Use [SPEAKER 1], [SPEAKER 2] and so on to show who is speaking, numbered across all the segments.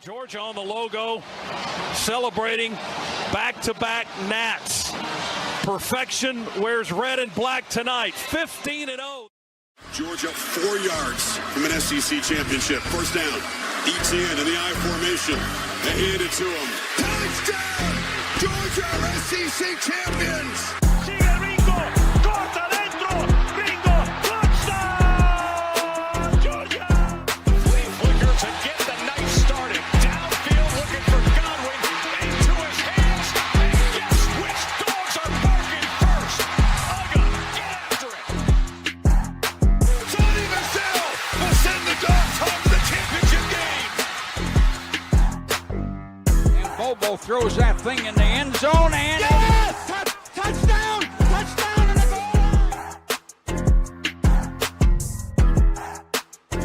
[SPEAKER 1] Georgia on the logo, celebrating back-to-back Nats. Perfection wears red and black tonight, 15-0.
[SPEAKER 2] Georgia 4 yards from an SEC championship. First down. ETN in the I formation. They hand it to him. Touchdown! Georgia are SEC champions!
[SPEAKER 1] Sigue Ringo, corta dentro, Ringo, touchdown! Georgia! Flea flicker to get the night started. Downfield looking for Godwin, into his hands, and guess which dogs are barking first? Uga, get after it!
[SPEAKER 2] Sonny Michel will send the Dogs home to the championship game!
[SPEAKER 3] And Bobo throws that thing in the end zone, and yes! Touchdown! Touchdown in the goal line!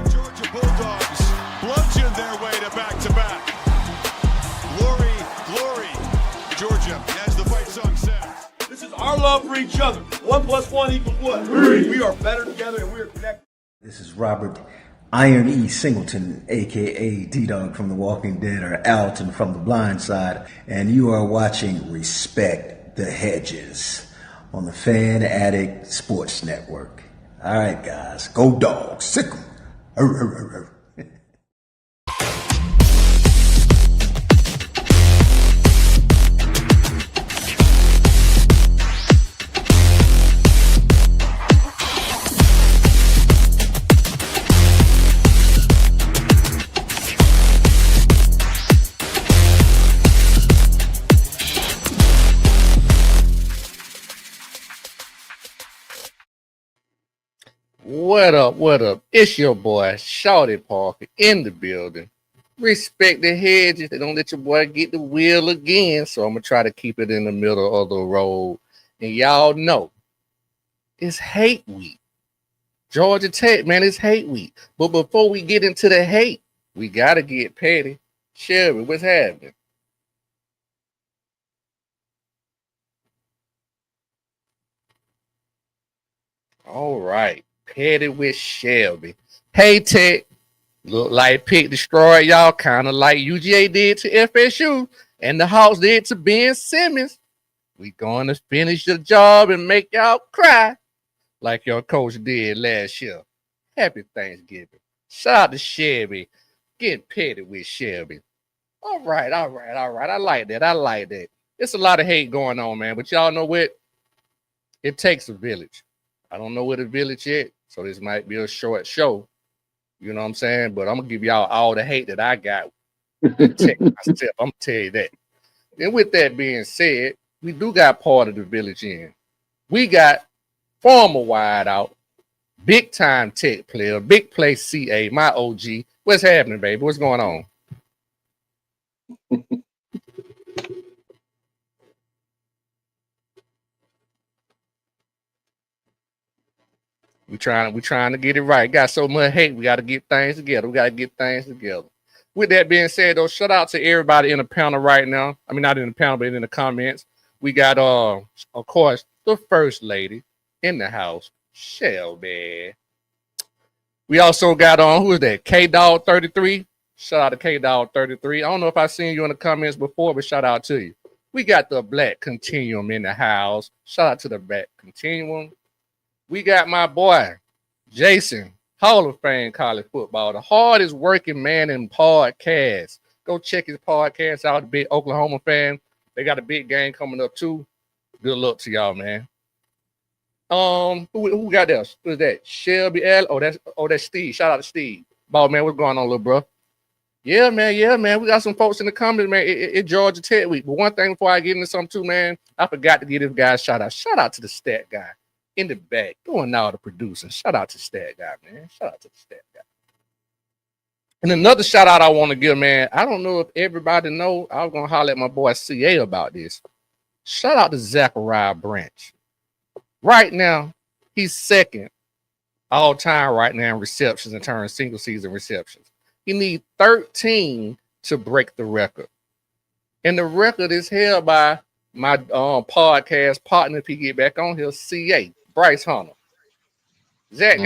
[SPEAKER 2] Georgia Bulldogs bludgeoned their way to back-to-back. Glory, glory. Georgia, as the fight song says.
[SPEAKER 4] This is our love for each other. 1 + 1 = what? 3. We are better together and we are connected.
[SPEAKER 5] This is Robert Iron E. Singleton, a.k.a. D-Dog from The Walking Dead, or Alton from The Blind Side, and you are watching Respect the Hedges on the Fan Addict Sports Network. All right, guys, go Dogs, sick 'em.
[SPEAKER 6] What up, what up? It's your boy, Shawty Parker, in the building. Respect the hedges. They don't let your boy get the wheel again, so I'm going to try to keep it in the middle of the road. And y'all know, it's hate week. Georgia Tech, man, it's hate week. But before we get into the hate, we got to get petty. Shelby, what's happening? All right. Petty with Shelby. Hey, Tech. Look like pick destroyed y'all, kind of like UGA did to FSU and the Hawks did to Ben Simmons. We going to finish the job and make y'all cry like your coach did last year. Happy Thanksgiving. Shout out to Shelby. Getting petty with Shelby. All right. I like that. It's a lot of hate going on, man. But y'all know what? It takes a village. I don't know what a village yet, so this might be a short show. You know what I'm saying? But I'm going to give y'all all the hate that I got. Protect myself. I'm going to tell you that. And with that being said, we do got part of the village in. We got former wideout, big-time Tech player, big play CA, my OG. What's happening, baby? What's going on? We trying to get it right. Got so much hate. We got to get things together. With that being said, though, shout out to everybody in the panel right now. I mean, not in the panel, but in the comments. We got, of course, the first lady in the house, Shelby. We also got who is that? K-Dog 33. Shout out to K-Dog 33. I don't know if I've seen you in the comments before, but shout out to you. We got the Black Continuum in the house. Shout out to the Black Continuum. We got my boy, Jason, Hall of Fame college football, the hardest working man in podcasts. Go check his podcast out, the big Oklahoma fan. They got a big game coming up too. Good luck to y'all, man. Who got this? Who's that? Shelby L. Oh, that's Steve. Shout out to Steve. Ball man, what's going on, little bro? Yeah, man. We got some folks in the comments, man. It's Georgia Tech week. But one thing before I get into something too, man, I forgot to give this guy a shout out. Shout out to the stat guy in the back, doing all the producing. Shout out to Stat Guy, man. Shout out to the Stat Guy. And another shout out I want to give, man. I don't know if everybody know. I was gonna holler at my boy CA about this. Shout out to Zachariah Branch. Right now, he's second all time right now in receptions in terms of single season receptions. He needs 13 to break the record, and the record is held by my podcast partner. If he get back on here, CA. Bryce Hunter. Zach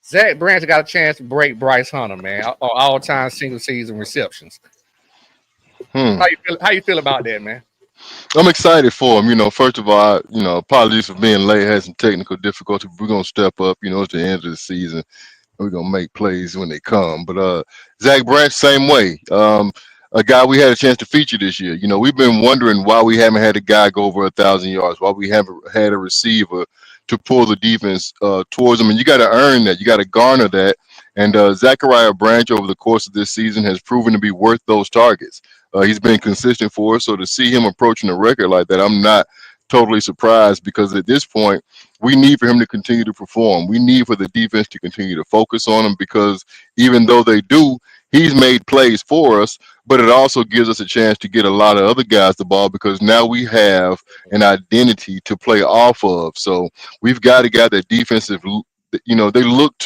[SPEAKER 6] Zach Branch got a chance to break Bryce Hunter, man, all-time single-season receptions. How you feel about that, man?
[SPEAKER 7] I'm excited for him. First of all, apologies for being late. Had some technical difficulty. We're gonna step up. It's the end of the season. We're gonna make plays when they come. But Zach Branch, same way. A guy we had a chance to feature this year. We've been wondering why we haven't had a guy go over 1,000 yards, why we haven't had a receiver to pull the defense towards him. And you got to earn that. You got to garner that. And Zachariah Branch over the course of this season has proven to be worth those targets. He's been consistent for us. So to see him approaching a record like that, I'm not totally surprised, because at this point, we need for him to continue to perform. We need for the defense to continue to focus on him, because even though they do, he's made plays for us, but it also gives us a chance to get a lot of other guys the ball, because now we have an identity to play off of. So we've got to get that defensive, they look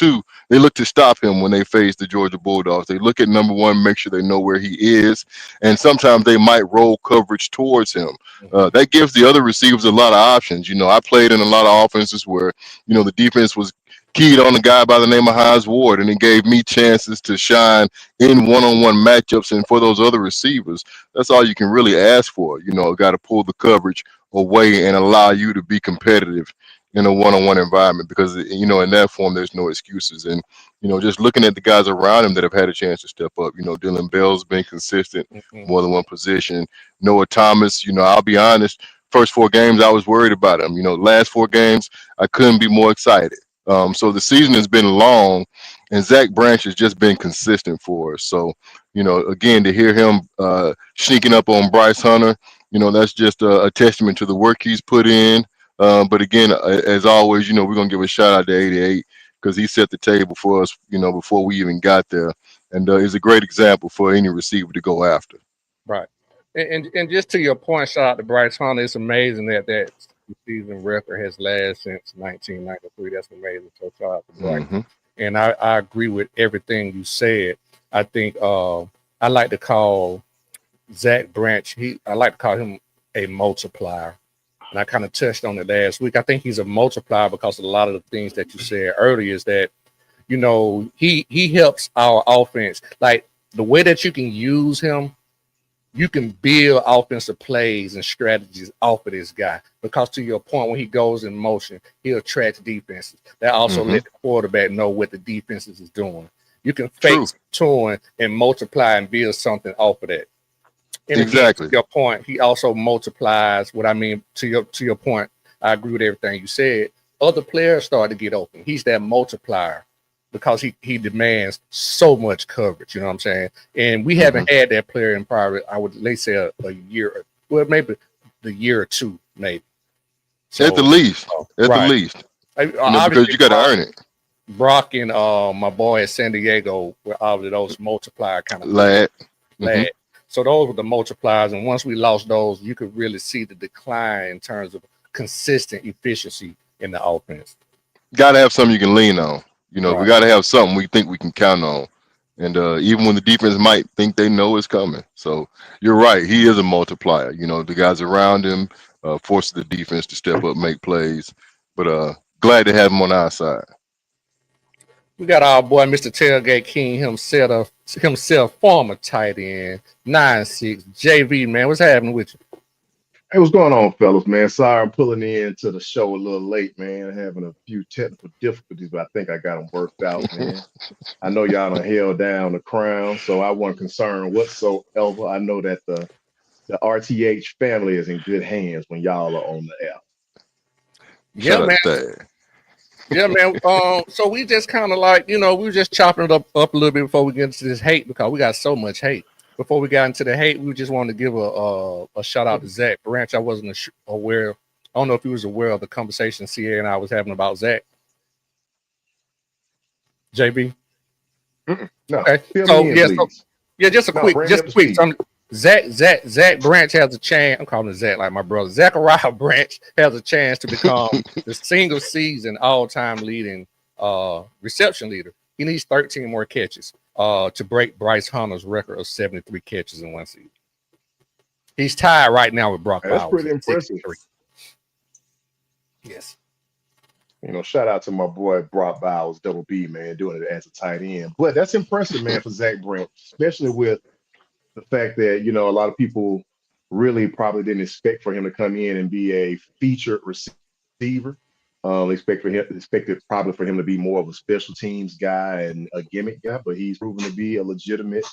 [SPEAKER 7] to stop him when they face the Georgia Bulldogs. They look at number one, make sure they know where he is, and sometimes they might roll coverage towards him. That gives the other receivers a lot of options. I played in a lot of offenses where, the defense was keyed on a guy by the name of Hines Ward, and it gave me chances to shine in one-on-one matchups. And for those other receivers, that's all you can really ask for. Got to pull the coverage away and allow you to be competitive in a one-on-one environment, because in that form there's no excuses. And just looking at the guys around him that have had a chance to step up, Dylan Bell's been consistent, more than one position. Noah Thomas, I'll be honest, first 4 games I was worried about him. Last 4 games I couldn't be more excited. So the season has been long, and Zach Branch has just been consistent for us. So again, to hear him sneaking up on Bryce Hunter, that's just a testament to the work he's put in. But again, as always, we're going to give a shout out to 88, because he set the table for us, before we even got there. And is a great example for any receiver to go after.
[SPEAKER 6] Right. And just to your point, shout out to Bryce Hunter. It's amazing that season record has lasted since 1993. That's amazing. So shout out to Bryce. And I agree with everything you said. I think I like to call Zach Branch, I like to call him a multiplier. And I kind of touched on it last week. I think he's a multiplier because a lot of the things that you said earlier is that, he helps our offense. Like the way that you can use him, you can build offensive plays and strategies off of this guy, because to your point, when he goes in motion, he attracts defenses. That also let the quarterback know what the defenses is doing. You can fake tune and multiply and build something off of that. And exactly. Again, to your point, he also multiplies. What I mean, to your point, I agree with everything you said. Other players start to get open. He's that multiplier because he demands so much coverage. You know what I'm saying? And we haven't had that player in probably, I would say a year, well, maybe the year or two, maybe. So,
[SPEAKER 7] at the least. Because you got to earn it.
[SPEAKER 6] Brock and my boy at San Diego were all of those multiplier kind of
[SPEAKER 7] lad.
[SPEAKER 6] So those were the multipliers, and once we lost those, you could really see the decline in terms of consistent efficiency in the offense.
[SPEAKER 7] Got to have something you can lean on. We got to have something we think we can count on. And even when the defense might think they know it's coming. So you're right. He is a multiplier. The guys around him force the defense to step up, make plays. But glad to have him on our side.
[SPEAKER 6] We got our boy, Mr. Tailgate King himself, former tight end, 9'6", JV, man. What's happening with you?
[SPEAKER 8] Hey, what's going on, fellas, man? Sorry I'm pulling in to the show a little late, man. Having a few technical difficulties, but I think I got them worked out, man. I know y'all done held down the crown, so I wasn't concerned whatsoever. I know that the RTH family is in good hands when y'all are on the air.
[SPEAKER 6] Yeah, man. Yeah, man. So we just kind of like, we were just chopping it up a little bit before we get into this hate, because we got so much hate. Before we got into the hate, we just wanted to give a shout out to Zach Branch. I wasn't aware. I don't know if he was aware of the conversation CA and I was having about Zach. JB?
[SPEAKER 8] No.
[SPEAKER 6] Okay. Just a quick. Zach Branch has a chance. I'm calling him Zach like my brother. Zachariah Branch has a chance to become the single season all-time leading reception leader. He needs 13 more catches to break Bryce Hunter's record of 73 catches in one season. He's tied right now with Brock.
[SPEAKER 8] That's pretty impressive.
[SPEAKER 6] Yes.
[SPEAKER 8] Shout out to my boy Brock Bowles, Double B, man, doing it as a tight end. But that's impressive, man, for Zach Brent, especially with the fact that, a lot of people really probably didn't expect for him to come in and be a featured receiver. Expected probably for him to be more of a special teams guy and a gimmick guy, but he's proven to be a legitimate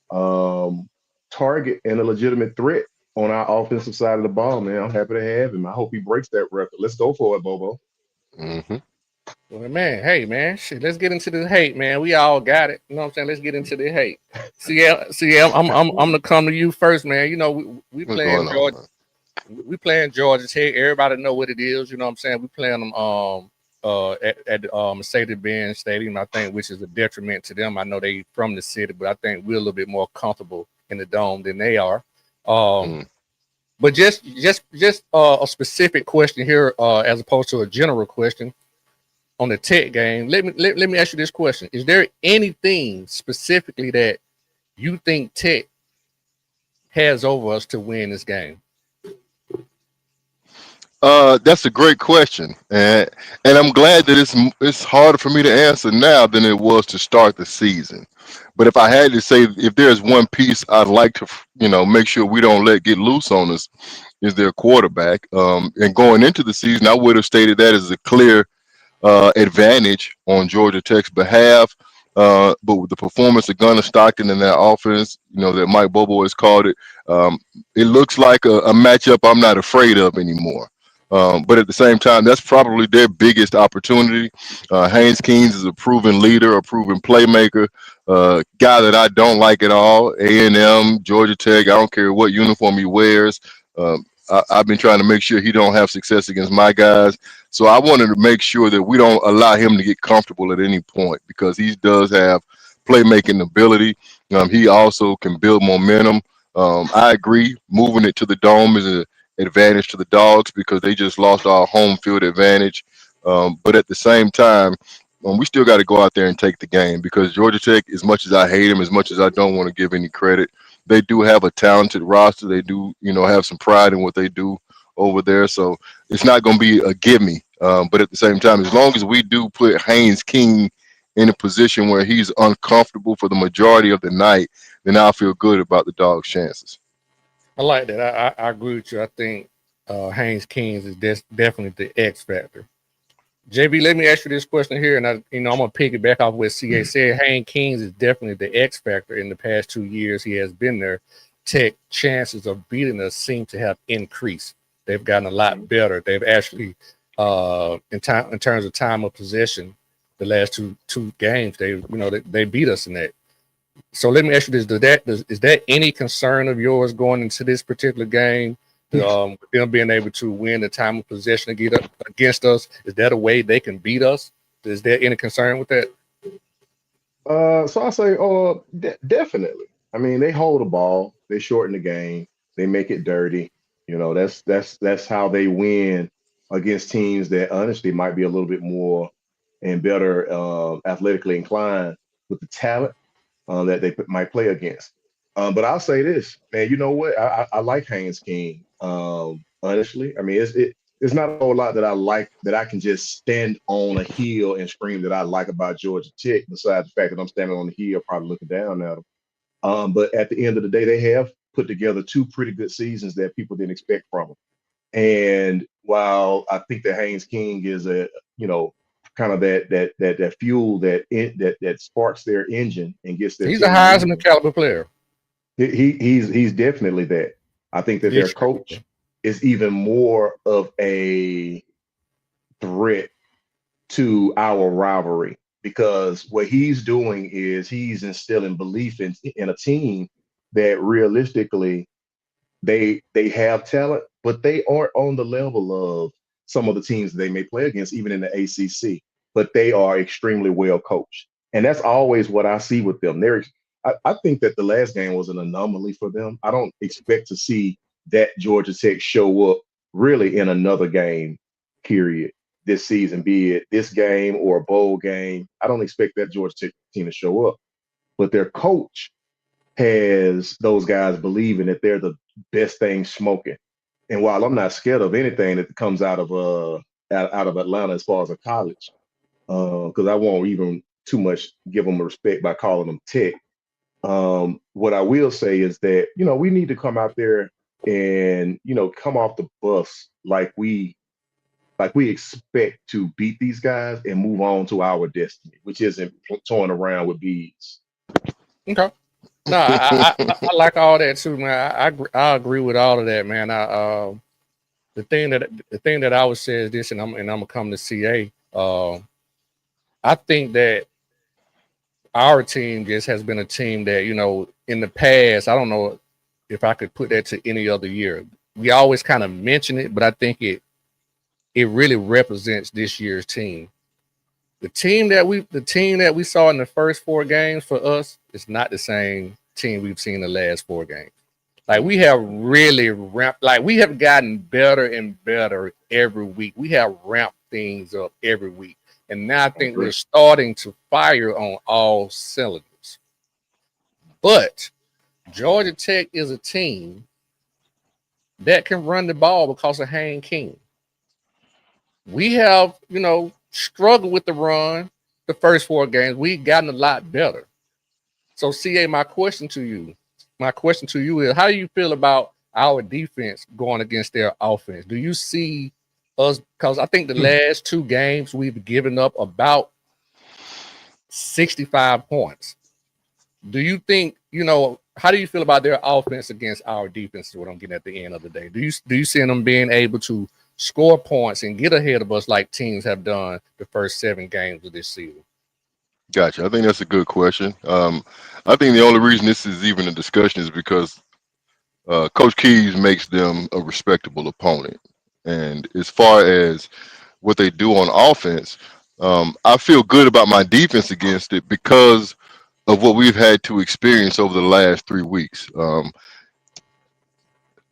[SPEAKER 8] target and a legitimate threat on our offensive side of the ball, man. I'm happy to have him. I hope he breaks that record. Let's go for it, Bobo.
[SPEAKER 7] Mm-hmm.
[SPEAKER 6] Well, man, hey, man, shit, let's get into this hate, man. We all got it. You know what I'm saying? Let's get into the hate. See, I'm gonna come to you first, man. We
[SPEAKER 7] What's
[SPEAKER 6] playing
[SPEAKER 7] going on,
[SPEAKER 6] Georgia.
[SPEAKER 7] man?
[SPEAKER 6] We playing Georgia Tech. Everybody know what it is. You know what I'm saying? We playing them at Mercedes-Benz Stadium, I think, which is a detriment to them. I know they from the city, but I think we're a little bit more comfortable in the dome than they are. But just a specific question here, as opposed to a general question on the Tech game. Let me ask you this question: is there anything specifically that you think Tech has over us to win this game?
[SPEAKER 7] That's a great question, and I'm glad that it's harder for me to answer now than it was to start the season. But if I had to say, if there's one piece I'd like to, make sure we don't let get loose on us, is their quarterback. And going into the season, I would have stated that as a clear advantage on Georgia Tech's behalf. But with the performance of Gunnar Stockton and that offense, that Mike Bobo has called it, it looks like a matchup I'm not afraid of anymore. But at the same time, that's probably their biggest opportunity. Haynes Kings is a proven leader, a proven playmaker, guy that I don't like at all. A&M, Georgia Tech, I don't care what uniform he wears. I've been trying to make sure he don't have success against my guys. So I wanted to make sure that we don't allow him to get comfortable at any point, because he does have playmaking ability. He also can build momentum. I agree, moving it to the dome is an advantage to the Dogs because they just lost our home field advantage. But at the same time, we still got to go out there and take the game, because Georgia Tech, as much as I hate them, as much as I don't want to give any credit, they do have a talented roster. They do, have some pride in what they do over there. So it's not going to be a gimme. But at the same time, as long as we do put Haynes King in a position where he's uncomfortable for the majority of the night, then I'll feel good about the Dogs' chances.
[SPEAKER 6] I like that. I agree with you. I think Haynes Kings is definitely the X factor. JB, let me ask you this question here, and I'm gonna piggyback off what CA said. Haynes Kings is definitely the X factor. In the past 2 years he has been there, Tech chances of beating us seem to have increased. They've gotten a lot better. They've actually, in terms of time of possession, the last two games, they beat us in that. So let me ask you this: is that any concern of yours going into this particular game? Them being able to win the time of possession against us, is that a way they can beat us? Is there any concern with that?
[SPEAKER 8] So I say, definitely. I mean, they hold the ball, they shorten the game, they make it dirty. That's how they win against teams that honestly might be a little bit more and better athletically inclined with the talent that they might play against. But I'll say this, man. You know what? I like Haynes King. Honestly, I mean, it's not a whole lot that I like that I can just stand on a hill and scream that I like about Georgia Tech, besides the fact that I'm standing on the hill, probably looking down at them. But at the end of the day, they have put together 2 pretty good seasons that people didn't expect from them. And while I think that Haynes King is kind of that fuel that sparks their engine and gets their
[SPEAKER 6] He's a
[SPEAKER 8] team
[SPEAKER 6] Heisman
[SPEAKER 8] moving,
[SPEAKER 6] caliber player.
[SPEAKER 8] he's definitely that. I think that their coach is even more of a threat to our rivalry, because what he's doing is he's instilling belief in a team that realistically they have talent, but they aren't on the level of some of the teams they may play against, even in the ACC. But they are extremely well coached, and that's always what I see with them. I think that the last game was an anomaly for them. I don't expect to see that Georgia Tech show up really in another game, period, this season, be it this game or a bowl game. I don't expect that Georgia Tech team to show up, but their coach has those guys believing that they're the best thing smoking. And while I'm not scared of anything that comes out of out of Atlanta as far as a college. Because I won't even too much give them respect by calling them Tech. What I will say is that, we need to come out there and, come off the bus like we expect to beat these guys and move on to our destiny, which isn't toying around with beads.
[SPEAKER 6] Okay. No, I like all that too, man. I agree with all of that, man. The thing that I would say is this, and I'm gonna come to CA. I think that our team just has been a team that, in the past, I don't know if I could put that to any other year. We always kind of mention it, but I think it really represents this year's team. The team that we saw in the first 4 games for us is not the same team we've seen the last 4 games. Like, we have really we have gotten better and better every week. We have ramped things up every week. And now I think we're starting to fire on all cylinders. But Georgia Tech is a team that can run the ball because of Haynes King. We have, struggled with the run the first 4 games. We've gotten a lot better. So, CA, my question to you is, how do you feel about our defense going against their offense? Do you see us, because I think the last 2 games we've given up about 65 points. Do you think, how do you feel about their offense against our defense is what I'm getting at the end of the day? Do you see them being able to score points and get ahead of us like teams have done the first 7 games of this season?
[SPEAKER 7] Gotcha. I think that's a good question. I think the only reason this is even a discussion is because Coach Keys makes them a respectable opponent. And as far as what they do on offense, I feel good about my defense against it because of what we've had to experience over the last 3 weeks.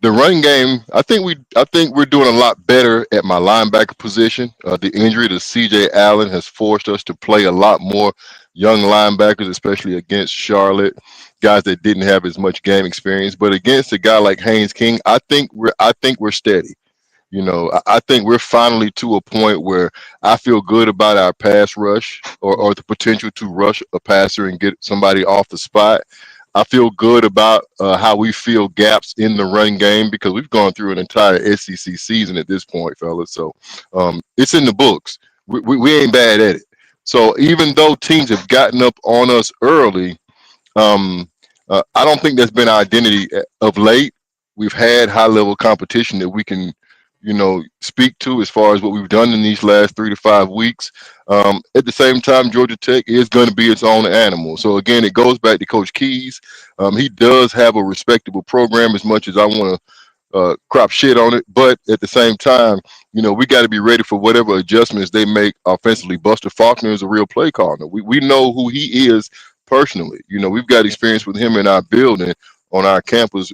[SPEAKER 7] The running game, I think we're doing a lot better at my linebacker position. The injury to CJ Allen has forced us to play a lot more young linebackers, especially against Charlotte, guys that didn't have as much game experience. But against a guy like Haynes King, I think we're steady. I think we're finally to a point where I feel good about our pass rush or the potential to rush a passer and get somebody off the spot. I feel good about how we fill gaps in the running game because we've gone through an entire SEC season at this point, fellas. So it's in the books. We ain't bad at it. So even though teams have gotten up on us early, I don't think that's been our identity of late. We've had high-level competition that we can, speak to as far as what we've done in these last 3 to 5 weeks. At the same time, Georgia Tech is going to be its own animal. So again, it goes back to Coach Keys. He does have a respectable program, as much as I want to crop shit on it. But at the same time, we got to be ready for whatever adjustments they make offensively. Buster Faulkner is a real play caller. We know who he is personally. We've got experience with him in our building on our campus,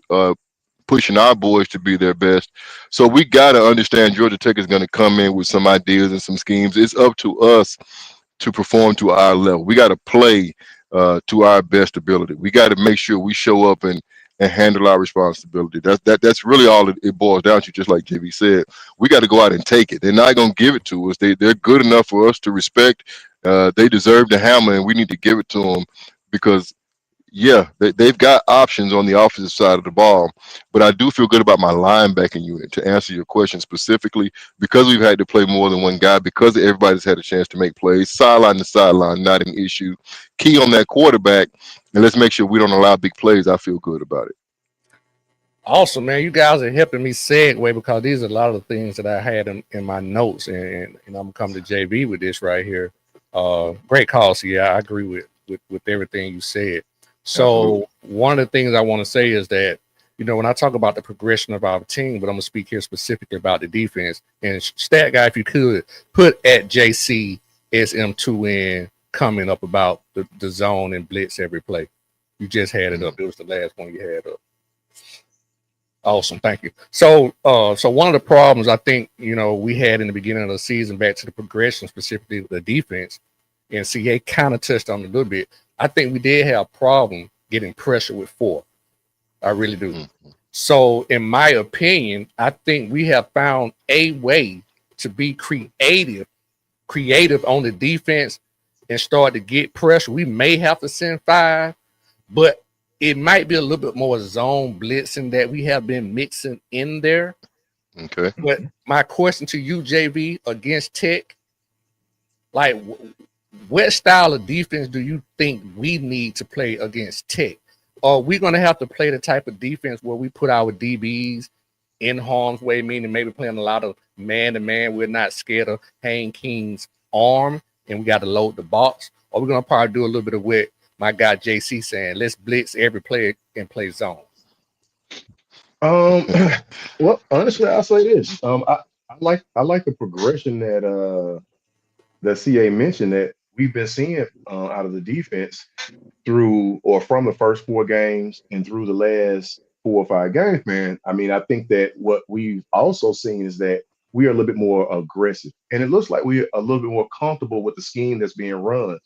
[SPEAKER 7] pushing our boys to be their best. So we got to understand Georgia Tech is going to come in with some ideas and some schemes. It's up to us to perform to our level. We got to play to our best ability. We got to make sure we show up and handle our responsibility. That's really all it boils down to. Just like JV said, we got to go out and take it. They're not going to give it to us. They're good enough for us to respect. They deserve the hammer, and we need to give it to them because, yeah, they've got options on the offensive side of the ball. But I do feel good about my linebacking unit, to answer your question specifically, because we've had to play more than one guy, because everybody's had a chance to make plays. Sideline to sideline, not an issue. Key on that quarterback, and let's make sure we don't allow big plays. I feel good about it.
[SPEAKER 6] Awesome, man. You guys are helping me segue because these are a lot of the things that I had in my notes, and I'm going to come to JV with this right here. Great call, yeah, I agree with everything you said. So one of the things I want to say is that, when I talk about the progression of our team, but I'm going to speak here specifically about the defense. And stat guy, if you could, put at JCSM2N coming up about the zone and blitz every play. You just had it up. It was the last one you had up. Awesome. Thank you. So one of the problems I think, we had in the beginning of the season, back to the progression, specifically the defense, and CA kind of touched on it a little bit. I think we did have a problem getting pressure with 4. I really do. So in my opinion, I think we have found a way to be creative on the defense and start to get pressure, we may have to send 5, but it might be a little bit more zone blitzing that we have been mixing in there.
[SPEAKER 7] Okay.
[SPEAKER 6] But my question to you, JV, against Tech, like, what style of defense do you think we need to play against Tech? Are we going to have to play the type of defense where we put our DBs in harm's way, meaning maybe playing a lot of man-to-man? We're not scared of Hayne King's arm, and we got to load the box. Or we're going to probably do a little bit of what my guy JC saying, let's blitz every player and play zone.
[SPEAKER 8] Well, honestly, I'll say this. I like the progression that CA mentioned that we've been seeing out of the defense through or from the first 4 games and through the last 4 or 5 games, man. I mean, I think that what we've also seen is that we are a little bit more aggressive, and it looks like we're a little bit more comfortable with the scheme that's being run.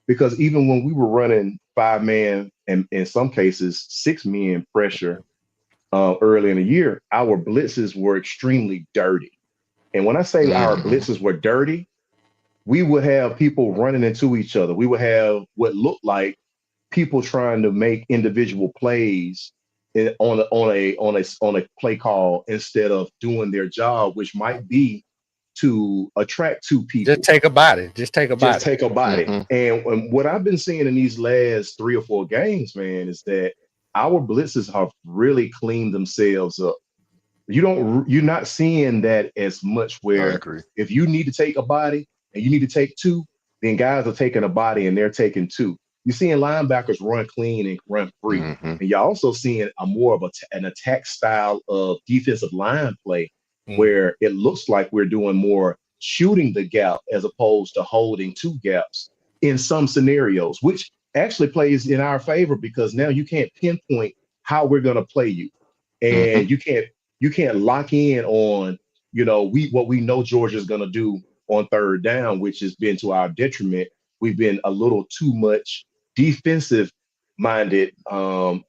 [SPEAKER 8] Because even when we were running 5-man and in some cases 6-man pressure early in the year, our blitzes were extremely dirty. And when I say our blitzes were dirty, we would have people running into each other. We would have what looked like people trying to make individual plays on a play call instead of doing their job, which might be to attract 2 people.
[SPEAKER 6] Just take a body.
[SPEAKER 8] And what I've been seeing in these last 3 or 4 games, man, is that our blitzes have really cleaned themselves up. You're not seeing that as much where if you need to take a body and you need to take 2, then guys are taking a body and they're taking 2. You're seeing linebackers run clean and run free. And you're also seeing a more of an attack style of defensive line play where it looks like we're doing more shooting the gap as opposed to holding 2 gaps in some scenarios, which actually plays in our favor because now you can't pinpoint how we're going to play you. And you can't lock in on, what we know Georgia's going to do on 3rd down, which has been to our detriment. We've been a little too much defensive minded and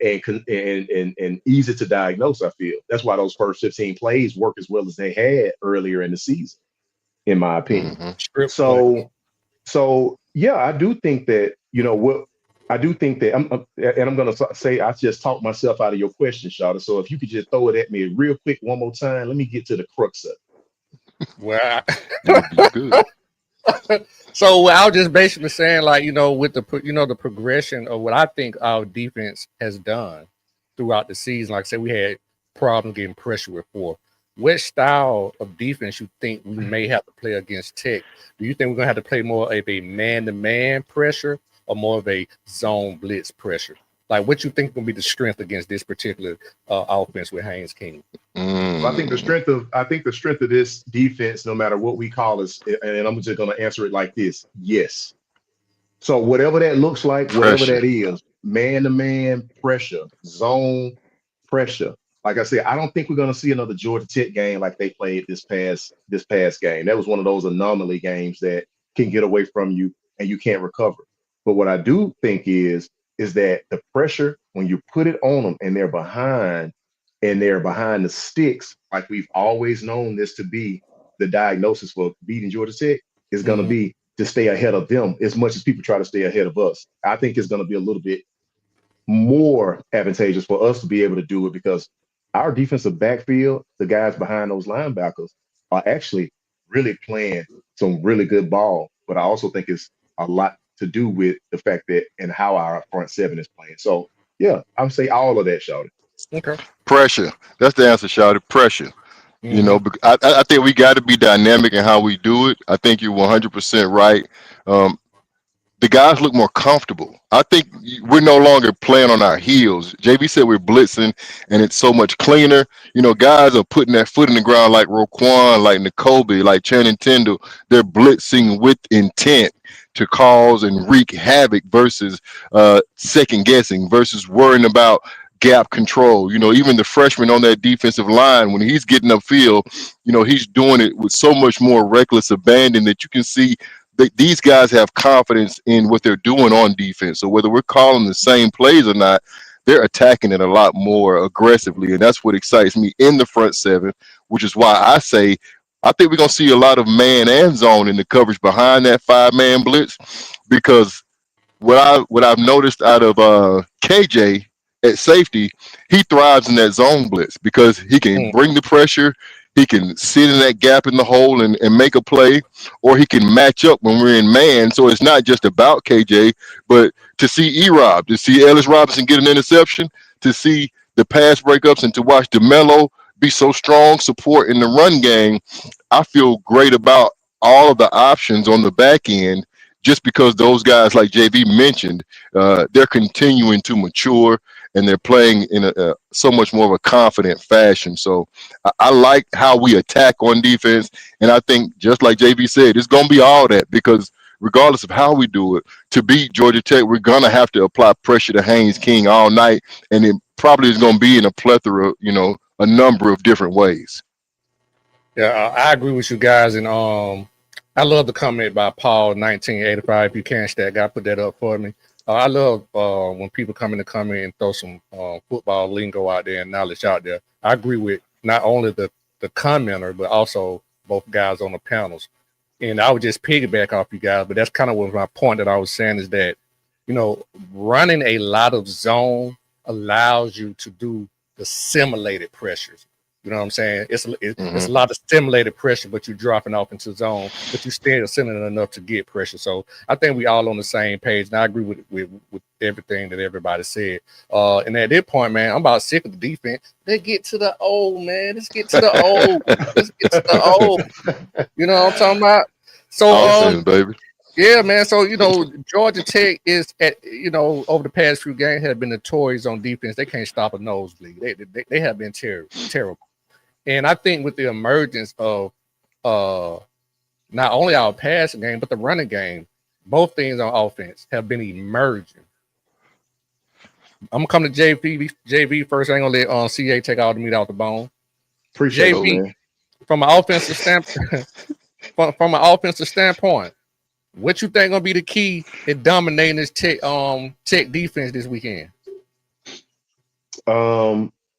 [SPEAKER 8] easy to diagnose. I feel that's why those first 15 plays work as well as they had earlier in the season, in my opinion. So yeah, I do think that I'm going to say I just talked myself out of your question, Shawty. So if you could just throw it at me real quick one more time, let me get to the crux of it.
[SPEAKER 6] Well, good. So I was just basically saying, like, with the progression of what I think our defense has done throughout the season. Like I said, we had problems getting pressure with 4. What style of defense you think we may have to play against Tech? Do you think we're going to have to play more of a man-to-man pressure or more of a zone blitz pressure? Like, what you think is going to be the strength against this particular offense with Haynes King?
[SPEAKER 8] So I think the strength of this defense, no matter what we call it, and I'm just going to answer it like this: yes. So whatever that looks like, whatever that is, man-to-man pressure, zone pressure. Like I said, I don't think we're going to see another Georgia Tech game like they played this past game. That was one of those anomaly games that can get away from you and you can't recover. But what I do think is that the pressure, when you put it on them and they're behind the sticks, like we've always known this to be the diagnosis for beating Georgia Tech, is going to be to stay ahead of them as much as people try to stay ahead of us. I think it's going to be a little bit more advantageous for us to be able to do it because our defensive backfield, the guys behind those linebackers, are actually really playing some really good ball. But I also think it's a lot to do with the fact that and how our front 7 is playing. So yeah, I would say all of that, Shawty.
[SPEAKER 6] Okay.
[SPEAKER 7] Pressure. That's the answer, Shawty. Pressure. I think we got to be dynamic in how we do it. I think you're 100% right. The guys look more comfortable. I think we're no longer playing on our heels. JV said we're blitzing, and it's so much cleaner. Guys are putting that foot in the ground like Roquan, like N'Kobe, like Channing Tindall. They're blitzing with intent to cause and wreak havoc versus second guessing versus worrying about gap control. Even the freshman on that defensive line, when he's getting upfield, he's doing it with so much more reckless abandon that you can see that these guys have confidence in what they're doing on defense. So whether we're calling the same plays or not, they're attacking it a lot more aggressively. And that's what excites me in the front 7, which is why I say I think we're gonna see a lot of man and zone in the coverage behind that 5-man blitz, because what I've noticed out of KJ at safety, he thrives in that zone blitz because he can bring the pressure, he can sit in that gap in the hole and make a play, or he can match up when we're in man. So it's not just about KJ, but to see E-Rob, to see Ellis Robinson get an interception, to see the pass breakups, and to watch DeMelo be so strong support in the run game, I feel great about all of the options on the back end, just because those guys, like JB mentioned, they're continuing to mature and they're playing in a so much more of a confident fashion. So I like how we attack on defense, and I think, just like JB said, it's going to be all that, because regardless of how we do it, to beat Georgia Tech, we're going to have to apply pressure to Haynes King all night, and it probably is going to be in a plethora, a number of different ways.
[SPEAKER 6] Yeah, I agree with you guys, and I love the comment by Paul 1985. If you catch that, guy put that up for me. I love when people come in the comment and throw some football lingo out there and knowledge out there. I agree with not only the commenter, but also both guys on the panels. And I would just piggyback off you guys, but that's kind of what my point that I was saying is that, running a lot of zone allows you to do the simulated pressures. You know what I'm saying? It's a lot of stimulated pressure, but you're dropping off into zone, but you still sending enough to get pressure. So I think we all on the same page, and I agree with everything that everybody said. And at this point, man, I'm about sick of the defense. Let's get to the old, man. Let's get to the old. Let's get to the old. You know what I'm talking about? So,
[SPEAKER 7] baby.
[SPEAKER 6] Yeah, man. So, Georgia Tech is over the past few games have been notorious on defense. They can't stop a nosebleed. They have been terrible. And I think with the emergence of not only our passing game, but the running game, both things on offense have been emerging. I'm going to come to JV first. I ain't going to let CA take all the meat out the bone.
[SPEAKER 8] Appreciate
[SPEAKER 6] JV,
[SPEAKER 8] it, man.
[SPEAKER 6] From an offensive standpoint, from an offensive standpoint, what you think going to be the key in dominating this Tech defense this weekend?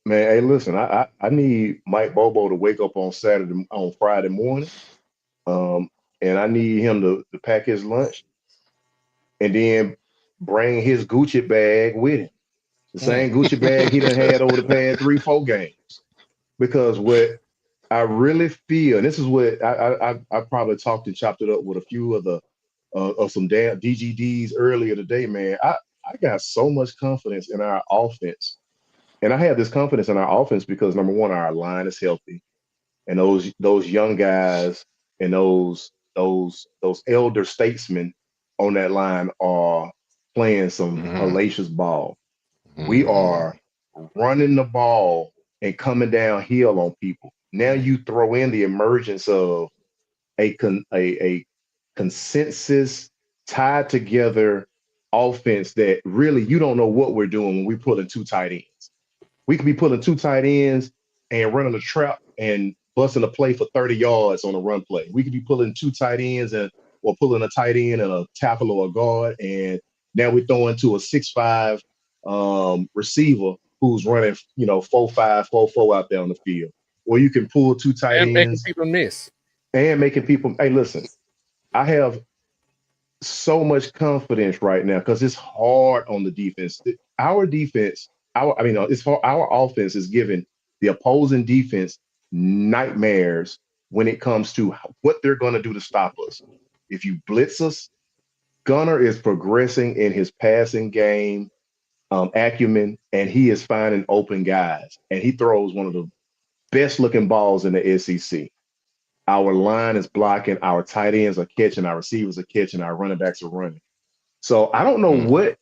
[SPEAKER 8] Man, hey, listen, I need Mike Bobo to wake up on Friday morning. And I need him to pack his lunch and then bring his Gucci bag with him. The same Gucci bag he done had over the past 3-4 games. Because what I really feel, and this is what I probably talked and chopped it up with a few of the of some damn DGDs earlier today, man. I got so much confidence in our offense. And I have this confidence in our offense because, number one, our line is healthy, and those young guys and those elder statesmen on that line are playing some hellacious ball. We are running the ball and coming downhill on people. Now you throw in the emergence of a consensus tied together offense that really you don't know what we're doing when we're pulling 2 tight ends. We could be pulling 2 tight ends and running a trap and busting a play for 30 yards on a run play. We could be pulling 2 tight ends or pulling a tight end and a tackle or a guard, and now we're throwing to a 6'5" receiver who's running, 4'5", 4'4" out there on the field. Or you can pull 2 tight ends.
[SPEAKER 6] Making people miss.
[SPEAKER 8] And making people – hey, listen, I have so much confidence right now because it's hard on the defense. Our defense – it's for our offense is giving the opposing defense nightmares when it comes to what they're going to do to stop us. If you blitz us, Gunner is progressing in his passing game acumen, and he is finding open guys, and he throws one of the best looking balls in the SEC. Our line is blocking, our tight ends are catching, our receivers are catching, our running backs are running. So I don't know what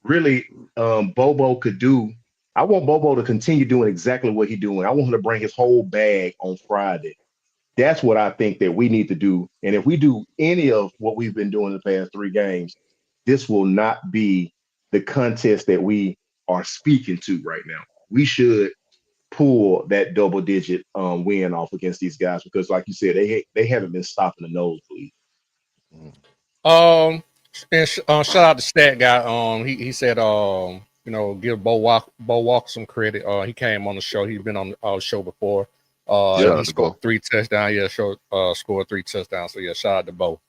[SPEAKER 8] really Bobo could do. I want Bobo to continue doing exactly what he's doing. I want him to bring his whole bag on Friday. That's what I think that we need to do. And if we do any of what we've been doing the past 3 games, this will not be the contest that we are speaking to right now. We should pull that double-digit win off against these guys because, like you said, they haven't been stopping the nosebleed.
[SPEAKER 6] And shout out to Stat Guy. He said, give Bo Walker some credit. He came on the show. He's been on our show before.
[SPEAKER 7] Shout out
[SPEAKER 6] He
[SPEAKER 7] to
[SPEAKER 6] scored
[SPEAKER 7] Bo.
[SPEAKER 6] 3 touchdowns. Yeah, scored 3 touchdowns. So yeah, shout out to Bo.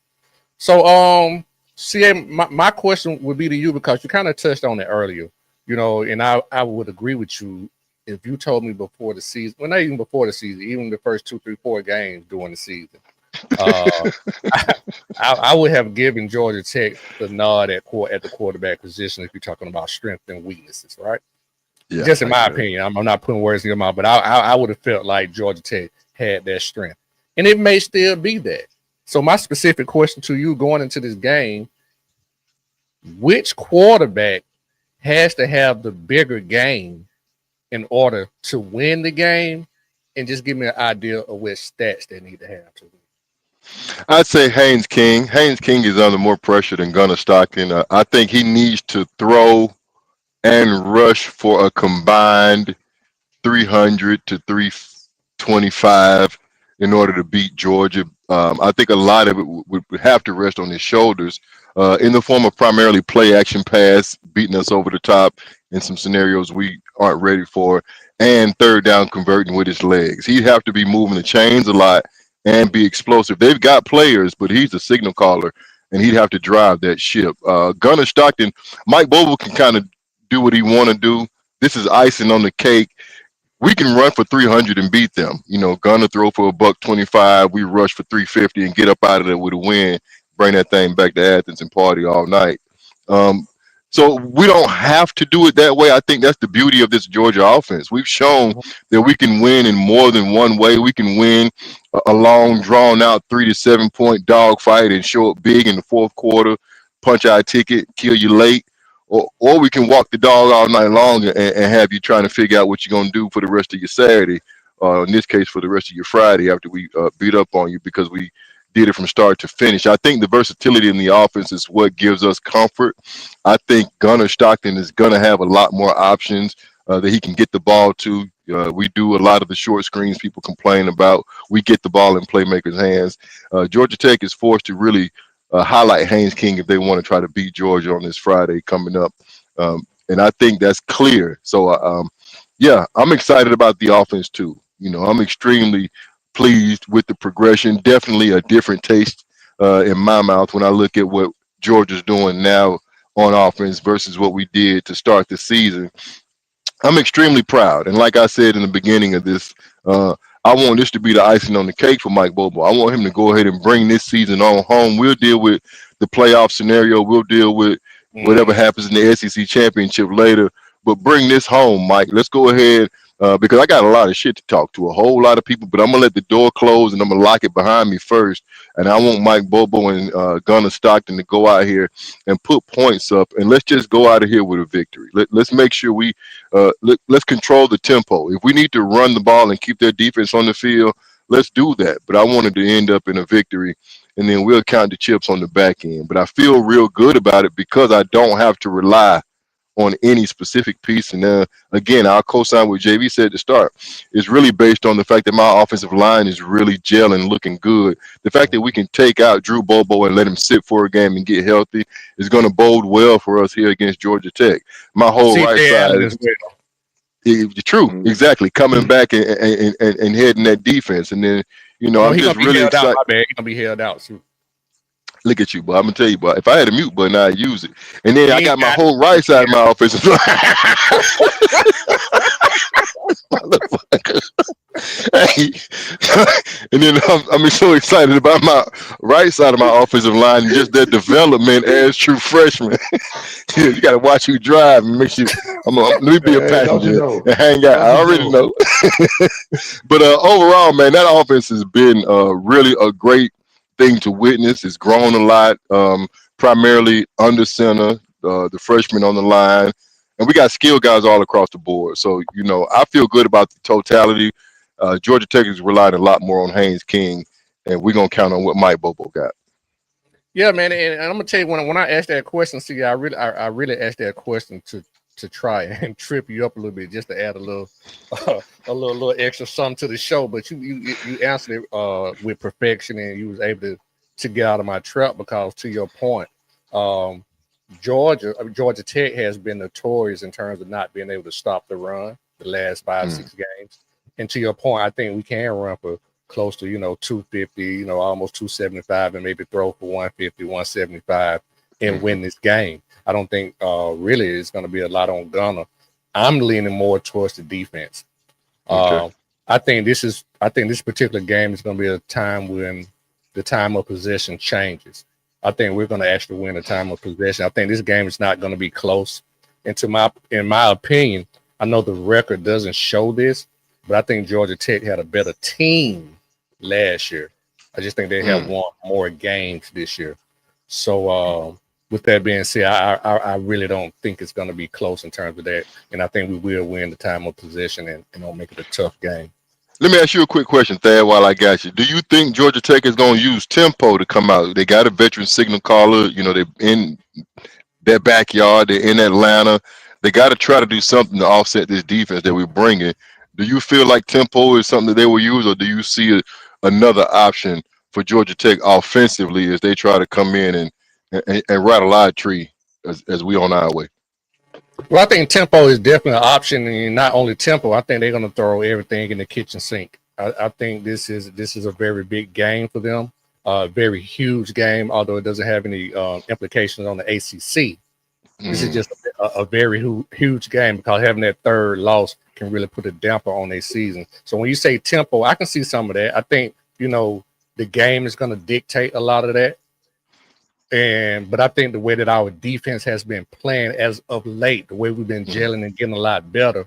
[SPEAKER 6] So CA, my question would be to you because you kind of touched on it earlier, and I would agree with you if you told me before the season, well, not even before the season, even the first 2, 3, 4 games during the season, I would have given Georgia Tech the nod at the quarterback position if you're talking about strength and weaknesses, right?
[SPEAKER 7] Yeah,
[SPEAKER 6] Just in
[SPEAKER 7] I
[SPEAKER 6] my
[SPEAKER 7] agree.
[SPEAKER 6] opinion, I'm not putting words in your mouth, but I would have felt like Georgia Tech had that strength, and it may still be that. So my specific question to you going into this game, which quarterback has to have the bigger game in order to win the game? And just give me an idea of which stats they need to have to win.
[SPEAKER 7] I'd say Haynes King. Haynes King is under more pressure than Gunnar Stockton. I think he needs to throw and rush for a combined 300 to 325 in order to beat Georgia. I think a lot of it would have to rest on his shoulders in the form of primarily play action pass, beating us over the top in some scenarios we aren't ready for, and third down converting with his legs. He'd have to be moving the chains a lot and be explosive. They've got players, but he's a signal caller, and he'd have to drive that ship. Gunnar Stockton, Mike Bobo can kind of do what he want to do. This is icing on the cake. We can run for 300 and beat them. Gonna throw for $125. We rush for 350 and get up out of there with a win. Bring that thing back to Athens and party all night. So we don't have to do it that way. I think that's the beauty of this Georgia offense. We've shown that we can win in more than one way. We can win a long, drawn out 3 to 7 point dog fight and show up big in the fourth quarter, punch our ticket, kill you late. Or we can walk the dog all night long and have you trying to figure out what you're going to do for the rest of your Saturday, in this case, for the rest of your Friday after we beat up on you because we did it from start to finish. I think the versatility in the offense is what gives us comfort. I think Gunnar Stockton is going to have a lot more options that he can get the ball to. We do a lot of the short screens people complain about. We get the ball in playmakers' hands. Georgia Tech is forced to really highlight Haynes King if they want to try to beat Georgia on this Friday coming up. And I think that's clear. So, yeah, I'm excited about the offense too. I'm extremely pleased with the progression. Definitely a different taste in my mouth when I look at what Georgia's doing now on offense versus what we did to start the season. I'm extremely proud. And like I said in the beginning of this, I want this to be the icing on the cake for Mike Bobo. I want him to go ahead and bring this season on home. We'll deal with the playoff scenario. We'll deal with whatever happens in the SEC championship later. But bring this home, Mike. Let's go ahead because I got a lot of shit to talk to a whole lot of people. But I'm going to let the door close and I'm going to lock it behind me first. And I want Mike Bobo and Gunnar Stockton to go out here and put points up. And let's just go out of here with a victory. Let's make sure we let's control the tempo. If we need to run the ball and keep their defense on the field, let's do that. But I wanted to end up in a victory, and then we'll count the chips on the back end. But I feel real good about it because I don't have to rely on any specific piece. And again, I'll co-sign what JV said to start. It's really based on the fact that my offensive line is really gelling, looking good. The fact that we can take out Drew Bobo and let him sit for a game and get healthy is going to bode well for us here against Georgia Tech. My whole right side is true, exactly. Coming back and heading that defense, and then I'm just really excited.
[SPEAKER 6] He's gonna be held out soon.
[SPEAKER 7] Look at you, boy. I'm gonna tell you, boy. If I had a mute button, I'd use it. And then I got my whole right side of my offensive line. Hey. And then I'm so excited about my right side of my offensive line and just their development as true freshmen. You got to watch who drive and make sure. Let me be a passenger and hang out. I already know. But overall, man, that offense has been really a great thing to witness. It's grown a lot, primarily under center, the freshmen on the line, and we got skilled guys all across the board. So, I feel good about the totality. Georgia Tech is relying a lot more on Haynes King, and we're going to count on what Mike Bobo got.
[SPEAKER 6] Yeah, man, and I'm going to tell you, when I asked that question, see, I really asked that question to try and trip you up a little bit, just to add a little extra something to the show. But you answered it with perfection, and you was able to get out of my trap because, to your point, Georgia Tech has been notorious in terms of not being able to stop the run the last 5-6 games. And to your point, I think we can run for close to, 250, almost 275, and maybe throw for 150, 175 and win this game. I don't think really it's going to be a lot on Gunner. I'm leaning more towards the defense.
[SPEAKER 7] Okay.
[SPEAKER 6] I think this particular game is going to be a time when the time of possession changes. I think we're going to actually win the time of possession. I think this game is not going to be close. And in my opinion, I know the record doesn't show this, but I think Georgia Tech had a better team last year. I just think they have won more games this year. So with that being said, I really don't think it's going to be close in terms of that. And I think we will win the time of possession and don't make it a tough game.
[SPEAKER 7] Let me ask you a quick question, Thad, while I got you. Do you think Georgia Tech is going to use tempo to come out? They got a veteran signal caller. They're in their backyard. They're in Atlanta. They got to try to do something to offset this defense that we're bringing. Do you feel like tempo is something that they will use, or do you see another option for Georgia Tech offensively as they try to come in and rattle our tree as we on our way?
[SPEAKER 6] Well, I think tempo is definitely an option, and not only tempo. I think they're going to throw everything in the kitchen sink. I think this is a very big game for them, a very huge game. Although it doesn't have any implications on the ACC, this is just a very huge game because having that third loss can really put a damper on their season. So when you say tempo, I can see some of that. I think the game is going to dictate a lot of that. But I think the way that our defense has been playing as of late, the way we've been gelling and getting a lot better,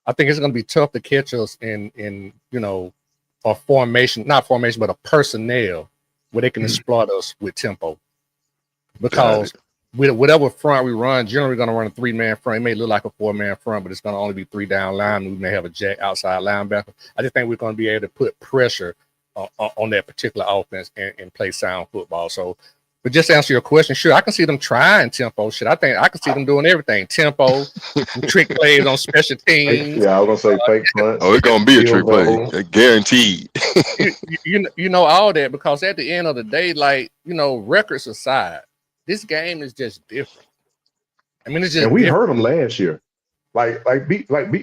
[SPEAKER 6] I think it's going to be tough to catch us in a formation, not formation, but a personnel where they can exploit us with tempo. Because with whatever front we run, generally we're going to run a 3-man front. It may look like a 4-man front, but it's going to only be 3 down line. We may have a jack outside linebacker. I just think we're going to be able to put pressure on that particular offense and play sound football. So, but just to answer your question, sure, I can see them trying tempo. Shit, I think I can see them doing everything. Tempo, trick plays on special teams.
[SPEAKER 8] Yeah, I was gonna say fake punts.
[SPEAKER 7] Oh, it's gonna be a trick play, guaranteed.
[SPEAKER 6] you know all that, because at the end of the day, records aside, this game is just different. I mean, it's just.
[SPEAKER 8] And we
[SPEAKER 6] different.
[SPEAKER 8] heard them last year.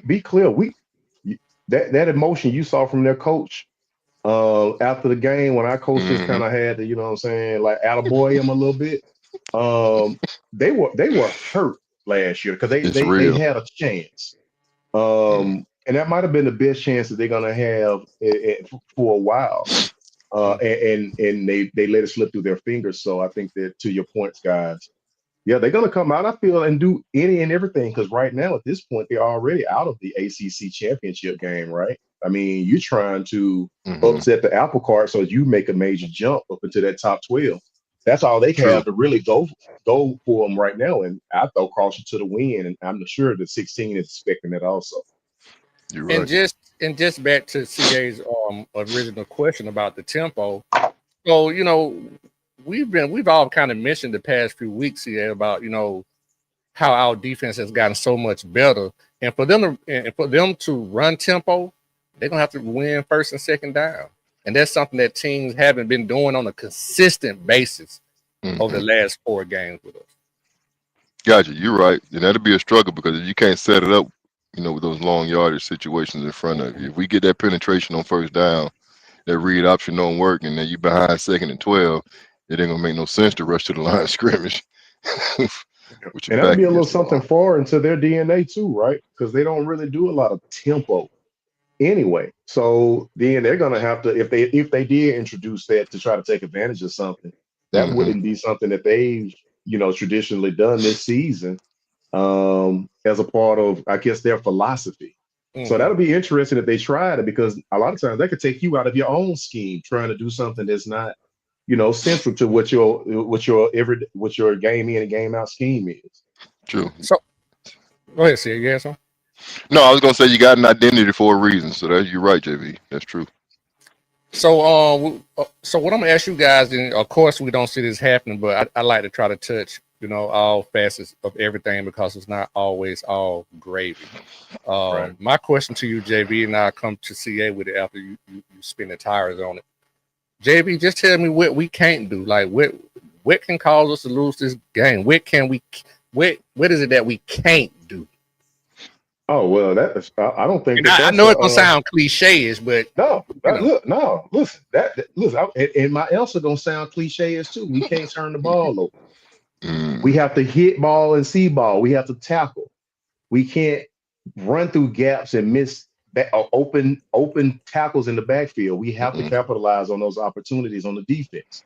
[SPEAKER 8] Be clear. That emotion you saw from their coach. After the game, when our coaches kind of had to, attaboy him a little bit, they were hurt last year because they had a chance, and that might have been the best chance that they're gonna have for a while, and they let it slip through their fingers. So I think that, to your points, guys, yeah, they're gonna come out, I feel, and do any and everything, because right now at this point they're already out of the ACC championship game, right? I mean, you're trying to upset the apple cart so you make a major jump up into that top 12. That's all they have to really go for them right now. And I throw caution to the wind, and I'm sure the 16 is expecting that also.
[SPEAKER 7] You're right.
[SPEAKER 6] And just back to CA's original question about the tempo. So we've all kind of mentioned the past few weeks here about how our defense has gotten so much better, and for them to run tempo, they're gonna have to win first and second down, and that's something that teams haven't been doing on a consistent basis over the last 4 games with us.
[SPEAKER 7] Gotcha. You're right, and that'll be a struggle because if you can't set it up, with those long yardage situations in front of you. If we get that penetration on first down, that read option don't work, and then you behind 2nd and 12, it ain't gonna make no sense to rush to the line of scrimmage.
[SPEAKER 8] And that'll be a little something foreign to their DNA too, right? Because they don't really do a lot of tempo anyway. So then they're gonna have to, if they did introduce that to try to take advantage of something, that wouldn't be something that they've traditionally done this season, as a part of, I guess, their philosophy. So that'll be interesting if they try it, because a lot of times they could take you out of your own scheme trying to do something that's not central to what your game in and game out scheme is.
[SPEAKER 7] True.
[SPEAKER 6] So go ahead, see, you answer.
[SPEAKER 7] No, I was gonna say you got an identity for a reason. So you're right, JV. That's true.
[SPEAKER 6] So what I'm gonna ask you guys, and of course we don't see this happening, but I like to try to touch all facets of everything, because it's not always all gravy. Right. My question to you, JV, and I'll come to CA with it after you spin the tires on it. JV, just tell me what we can't do. Like what can cause us to lose this game? What is it that we can't do?
[SPEAKER 8] Oh well, I don't think
[SPEAKER 6] And
[SPEAKER 8] that
[SPEAKER 6] I
[SPEAKER 8] that's
[SPEAKER 6] know it's gonna sound cliche-ish, but
[SPEAKER 8] no.
[SPEAKER 6] you know,
[SPEAKER 8] Look, no, listen. Listen, and my answer gonna sound cliche as too. We can't turn the ball over. We
[SPEAKER 7] Mm,
[SPEAKER 8] have to hit ball and see ball. We have to tackle. We can't run through gaps and miss open tackles in the backfield. We have to
[SPEAKER 7] mm,
[SPEAKER 8] capitalize on those opportunities on the defense.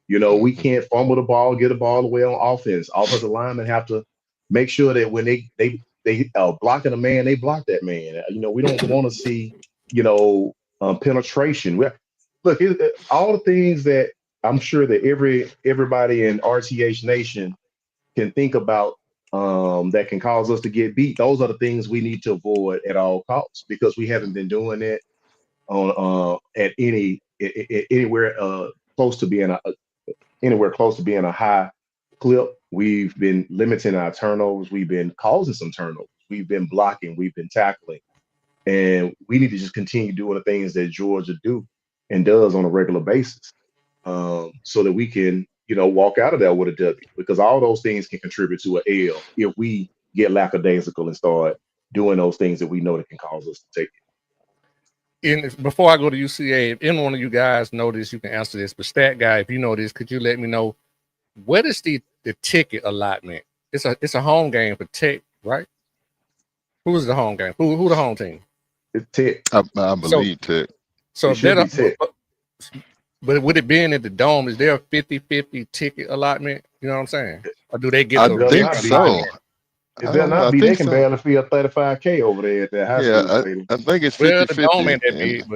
[SPEAKER 8] We
[SPEAKER 7] mm,
[SPEAKER 8] can't fumble the ball, get the ball away on offense. Offensive linemen have to make sure that when they blocking a man, they block that man. We don't want to see penetration. Look, all the things that I'm sure that everybody in RTH Nation can think about that can cause us to get beat. Those are the things we need to avoid at all costs because we haven't been doing it on at anywhere close to being anywhere close to being a high clip. We've been limiting our turnovers. We've been causing some turnovers. We've been blocking. We've been tackling, and we need to just continue doing the things that Georgia do and does on a regular basis, so that we can, walk out of there with a W. Because all those things can contribute to an L if we get lackadaisical and start doing those things that we know that can cause us to take
[SPEAKER 6] before I go to UCA, if any one of you guys know this, you can answer this. But Stat Guy, if you know this, could you let me know what is the ticket allotment? It's a home game for Tech, right? Who is the home game? Who the home team?
[SPEAKER 8] it. Tech.
[SPEAKER 7] I believe Tech.
[SPEAKER 6] So
[SPEAKER 8] It
[SPEAKER 6] if
[SPEAKER 8] should be
[SPEAKER 6] that,
[SPEAKER 8] Tech.
[SPEAKER 6] but with it being at the Dome, is there a 50-50 ticket allotment? You know what I'm saying? Or do they get
[SPEAKER 7] I
[SPEAKER 6] the
[SPEAKER 8] Does
[SPEAKER 7] think
[SPEAKER 8] not be.
[SPEAKER 7] so.
[SPEAKER 8] If
[SPEAKER 7] I
[SPEAKER 8] there
[SPEAKER 7] don't know.
[SPEAKER 8] not
[SPEAKER 7] I
[SPEAKER 8] be, they
[SPEAKER 7] think
[SPEAKER 8] can
[SPEAKER 7] so.
[SPEAKER 8] barely fill 35K over there at that high school
[SPEAKER 7] Yeah,
[SPEAKER 8] stadium.
[SPEAKER 7] I think it's
[SPEAKER 6] well, the Dome
[SPEAKER 7] 50-50.
[SPEAKER 6] ain't that
[SPEAKER 7] And
[SPEAKER 6] big,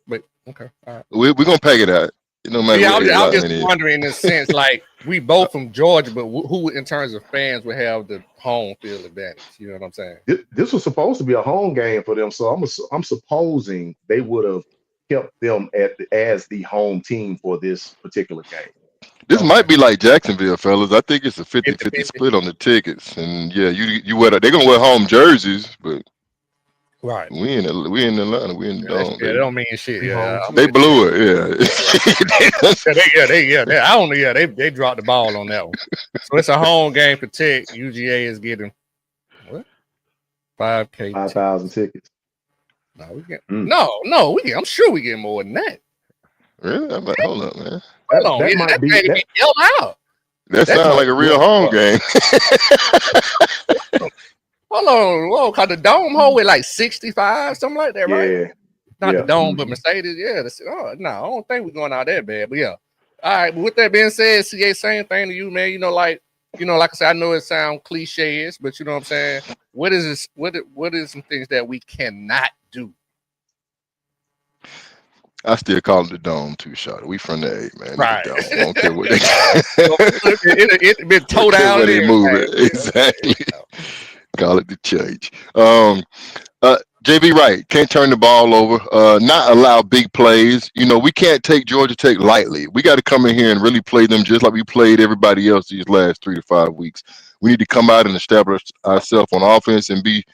[SPEAKER 6] but okay, all right.
[SPEAKER 7] we're going to peg it out. No matter
[SPEAKER 6] Yeah,
[SPEAKER 7] what the
[SPEAKER 6] I'm just
[SPEAKER 7] allotment is.
[SPEAKER 6] wondering in a sense, like we both from Georgia, but who in terms of fans would have the home field advantage? You know what I'm saying?
[SPEAKER 8] This was supposed to be a home game for them, so I'm supposing they would have kept them as the home team for this particular game.
[SPEAKER 7] This
[SPEAKER 6] Okay,
[SPEAKER 7] might be like Jacksonville, fellas. I think it's a 50-50
[SPEAKER 6] 50-50.
[SPEAKER 7] split on the tickets. And yeah, you wear they're gonna wear home jerseys, but
[SPEAKER 6] Right.
[SPEAKER 7] we in Atlanta, we in the
[SPEAKER 6] Yeah,
[SPEAKER 7] Dome,
[SPEAKER 6] that
[SPEAKER 7] baby.
[SPEAKER 6] don't mean shit.
[SPEAKER 8] We
[SPEAKER 6] Yeah,
[SPEAKER 8] home
[SPEAKER 6] I'm
[SPEAKER 8] too.
[SPEAKER 7] They
[SPEAKER 6] with you.
[SPEAKER 7] blew it,
[SPEAKER 6] They I don't know. Yeah, they dropped the ball on that one. So it's a home game for Tech. UGA is getting what? 5K
[SPEAKER 8] 5,000
[SPEAKER 6] tickets.
[SPEAKER 8] tickets.
[SPEAKER 6] No, we get
[SPEAKER 8] Mm.
[SPEAKER 6] no. I'm sure we get more than that.
[SPEAKER 7] Really? I'm like, hold up, man.
[SPEAKER 6] Hold on,
[SPEAKER 8] That might
[SPEAKER 6] that
[SPEAKER 8] be
[SPEAKER 6] thing
[SPEAKER 8] that.
[SPEAKER 6] get yelled out.
[SPEAKER 7] That
[SPEAKER 6] That
[SPEAKER 7] sounds
[SPEAKER 6] joint.
[SPEAKER 7] like a real home game.
[SPEAKER 6] Hold on, whoa, cause the Dome hold with like 65, something like that, right?
[SPEAKER 8] Yeah,
[SPEAKER 6] Not the
[SPEAKER 8] yeah.
[SPEAKER 6] Dome, but Mercedes. Yeah. No, I don't think we're going out that bad. But yeah. All right. But with that being said, CA, same thing to you, man. Like I said, I know it sounds cliche-ish, but you know what I'm saying? What is this? What is some things that we cannot do?
[SPEAKER 7] I still call it the Dome too, shot. We from the A, man.
[SPEAKER 6] Right.
[SPEAKER 7] The Dome. I don't care what they
[SPEAKER 6] it been towed
[SPEAKER 7] don't care
[SPEAKER 6] down
[SPEAKER 7] where they
[SPEAKER 6] and
[SPEAKER 7] move
[SPEAKER 6] everything.
[SPEAKER 7] it. Exactly. Call it the church. JB Wright can't turn the ball over, not allow big plays. We can't take Georgia Tech lightly. We got to come in here and really play them just like we played everybody else these last 3 to 5 weeks. We need to come out and establish ourselves on offense and be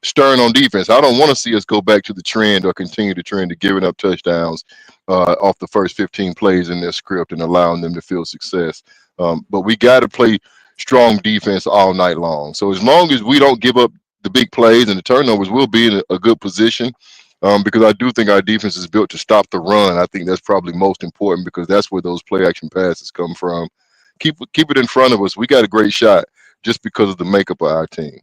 [SPEAKER 7] stern on defense. I don't want to see us go back to the trend or continue the trend of giving up touchdowns off the first 15 plays in their script and allowing them to feel success. But we got to play strong defense all night long. So as long as we don't give up the big plays and the turnovers, we'll be in a good position because I do think our defense is built to stop the run. I think that's probably most important because that's where those play action passes come from. Keep it in front of us. We got a great shot just because of the makeup of our team.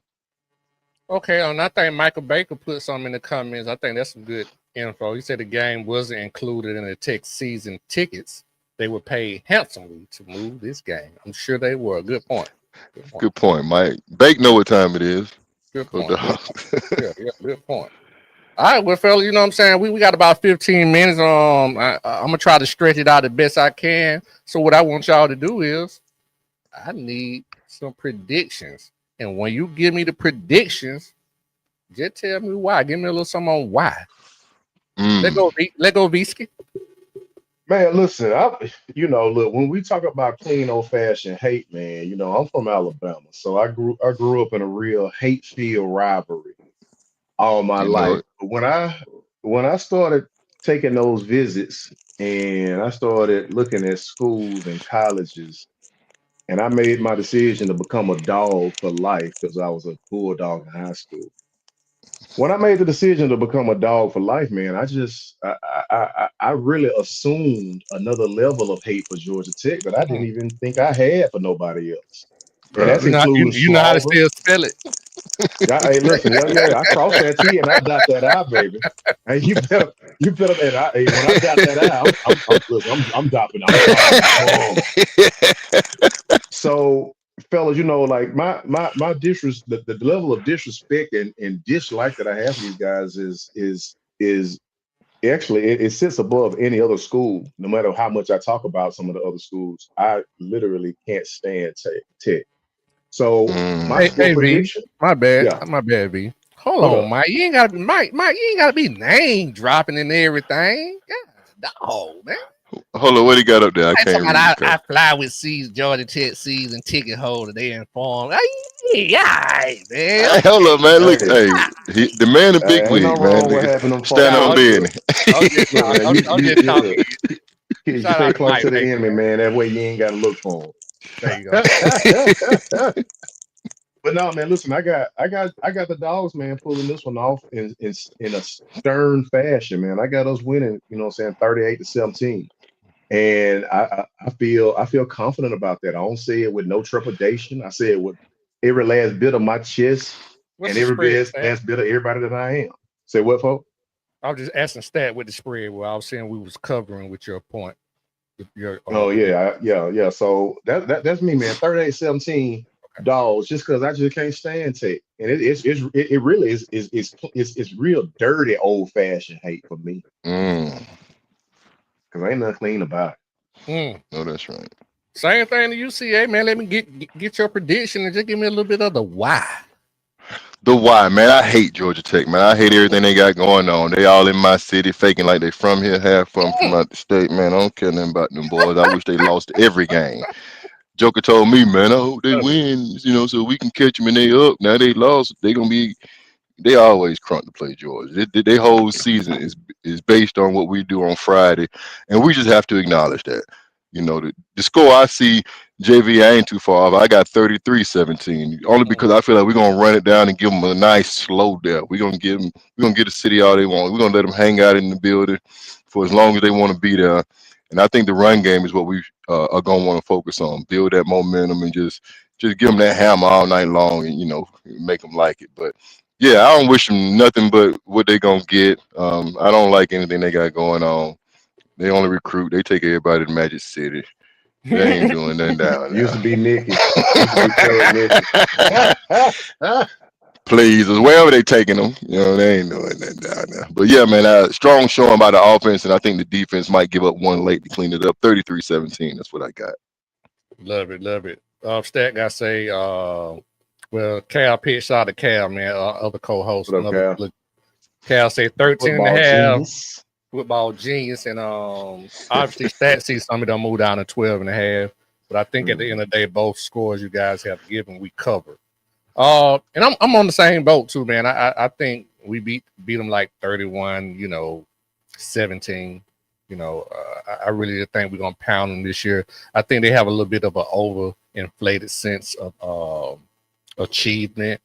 [SPEAKER 6] Okay, and I think Michael Baker put something in the comments. I think that's some good info. He said the game wasn't included in the Tech season tickets. They were paid handsomely to move this game. I'm sure they were. Good point.
[SPEAKER 7] Good point, Mike. Bake know what time it is.
[SPEAKER 6] Good
[SPEAKER 7] Go
[SPEAKER 6] point.
[SPEAKER 7] Dogs.
[SPEAKER 6] Yeah, good point. All right, well, fella, you know what I'm saying? We got about 15 minutes. I'm gonna try to stretch it out the best I can. So what I want y'all to do is I need some predictions. And when you give me the predictions, just tell me why. Give me a little something on why. Let go Visky.
[SPEAKER 8] Man, listen, look, when we talk about clean old fashioned hate, man, I'm from Alabama. So I grew up in a real hate-filled rivalry all my
[SPEAKER 7] You know
[SPEAKER 8] life.
[SPEAKER 7] it.
[SPEAKER 8] But when I started taking those visits and I started looking at schools and colleges, and I made my decision to become a dog for life because I was a bulldog in high school. When I made the decision to become a dog for life, man, I really assumed another level of hate for Georgia Tech that I didn't even think I had for nobody else. And that's including
[SPEAKER 6] You know how to
[SPEAKER 8] Slaughter.
[SPEAKER 6] still spell it.
[SPEAKER 8] Yeah, hey, listen, yeah, I crossed that T and I dot that I, baby. Hey, you better, and hey, when I dot that I, listen, I'm dropping bombs. So, fellas, like my the level of disrespect and dislike that I have for these guys is actually it sits above any other school. No matter how much I talk about some of the other schools, I literally can't stand Tech. So my
[SPEAKER 7] Mm.
[SPEAKER 8] score
[SPEAKER 6] Hey V,
[SPEAKER 8] prediction,
[SPEAKER 6] my bad,
[SPEAKER 8] yeah,
[SPEAKER 6] V. Hold
[SPEAKER 8] what
[SPEAKER 6] on,
[SPEAKER 8] up?
[SPEAKER 6] Mike. You ain't gotta be Mike. You ain't gotta be name dropping and everything. Yeah, dog, man.
[SPEAKER 7] Hold on, what he got up there? I
[SPEAKER 6] I
[SPEAKER 7] can't
[SPEAKER 6] talking
[SPEAKER 7] read it.
[SPEAKER 6] about I fly with Georgia Tech season ticket holder. They informed. Yeah, man.
[SPEAKER 7] Hey, hold up, man. Look,
[SPEAKER 8] Hey,
[SPEAKER 7] hey, the man in big
[SPEAKER 8] ain't no
[SPEAKER 7] wig, man.
[SPEAKER 8] wrong with having them
[SPEAKER 7] Stand
[SPEAKER 8] folks.
[SPEAKER 6] Nah,
[SPEAKER 7] on
[SPEAKER 8] Look,
[SPEAKER 7] business.
[SPEAKER 8] look, man,
[SPEAKER 6] I'm just talking.
[SPEAKER 8] you
[SPEAKER 6] Shout
[SPEAKER 8] stay
[SPEAKER 6] out to
[SPEAKER 8] close
[SPEAKER 6] Mike
[SPEAKER 8] to the
[SPEAKER 6] Baker,
[SPEAKER 8] enemy,
[SPEAKER 6] man.
[SPEAKER 8] man. That way you ain't got to look for
[SPEAKER 6] There you go.
[SPEAKER 8] them. But no, man, listen, I got the dogs, man, pulling this one off in a stern fashion, man. I got us winning, 38-17. And I feel confident about that. I don't say it with no trepidation. I say it with every last bit of my chest
[SPEAKER 6] What's
[SPEAKER 8] and
[SPEAKER 6] the
[SPEAKER 8] every
[SPEAKER 6] spread, Stat?
[SPEAKER 8] last bit of everybody that I am. Say what, folks?
[SPEAKER 6] I was just asking Stat with the spread. Where I was saying we was covering with your point. With your
[SPEAKER 8] Oh
[SPEAKER 6] prediction.
[SPEAKER 8] yeah. So that's me, man. 38-17 dogs, just because I just can't stand Tech. And it really is real dirty old fashioned hate for me.
[SPEAKER 7] Mm.
[SPEAKER 8] Because ain't nothing clean about it.
[SPEAKER 6] Mm.
[SPEAKER 7] No, that's right.
[SPEAKER 6] Same thing to UCA, man. Let me get your prediction and just give me a little bit of the why.
[SPEAKER 7] The why, man. I hate Georgia Tech, man. I hate everything they got going on. They all in my city, faking like they from here, half from out the state, man. I don't care nothing about them boys. I wish they lost every game. Joker told me, man, I hope they win, so we can catch them and they up. Now they lost. They always crunk to play Georgia. Their whole season is based on what we do on Friday, and we just have to acknowledge that. The score I see, JV, I ain't too far off. I got 33-17, only because I feel like we're gonna run it down and give them a nice slow death. We're gonna get the city all they want. We're gonna let them hang out in the building for as long as they want to be there. And I think the run game is what we are gonna want to focus on. Build that momentum and just give them that hammer all night long, and make them like it. But yeah, I don't wish them nothing but what they gonna get. I don't like anything they got going on. They only recruit. They take everybody to Magic City. They ain't doing nothing down
[SPEAKER 8] Used to
[SPEAKER 7] there.
[SPEAKER 8] be Nikki. Used to be Thug Nikki.
[SPEAKER 7] Please, wherever they taking them, they ain't doing nothing down there. But yeah, man, strong showing by the offense, and I think the defense might give up one late to clean it up. 33-17. That's what I got.
[SPEAKER 6] Love it. Stat guy say, well, Cal pitch shot to Cal, man. Other co-host,
[SPEAKER 8] What up,
[SPEAKER 6] another
[SPEAKER 8] Cal?
[SPEAKER 6] Cal say 13 and a
[SPEAKER 8] Football
[SPEAKER 6] half.
[SPEAKER 8] genius.
[SPEAKER 6] Football genius, and obviously Stat sees some of them move down to 12 and a half. But I think at the end of the day, both scores you guys have given, we cover. And I'm on the same boat too, man. I think we beat them like 31, 17. I really think we're gonna pound them this year. I think they have a little bit of an overinflated sense of achievement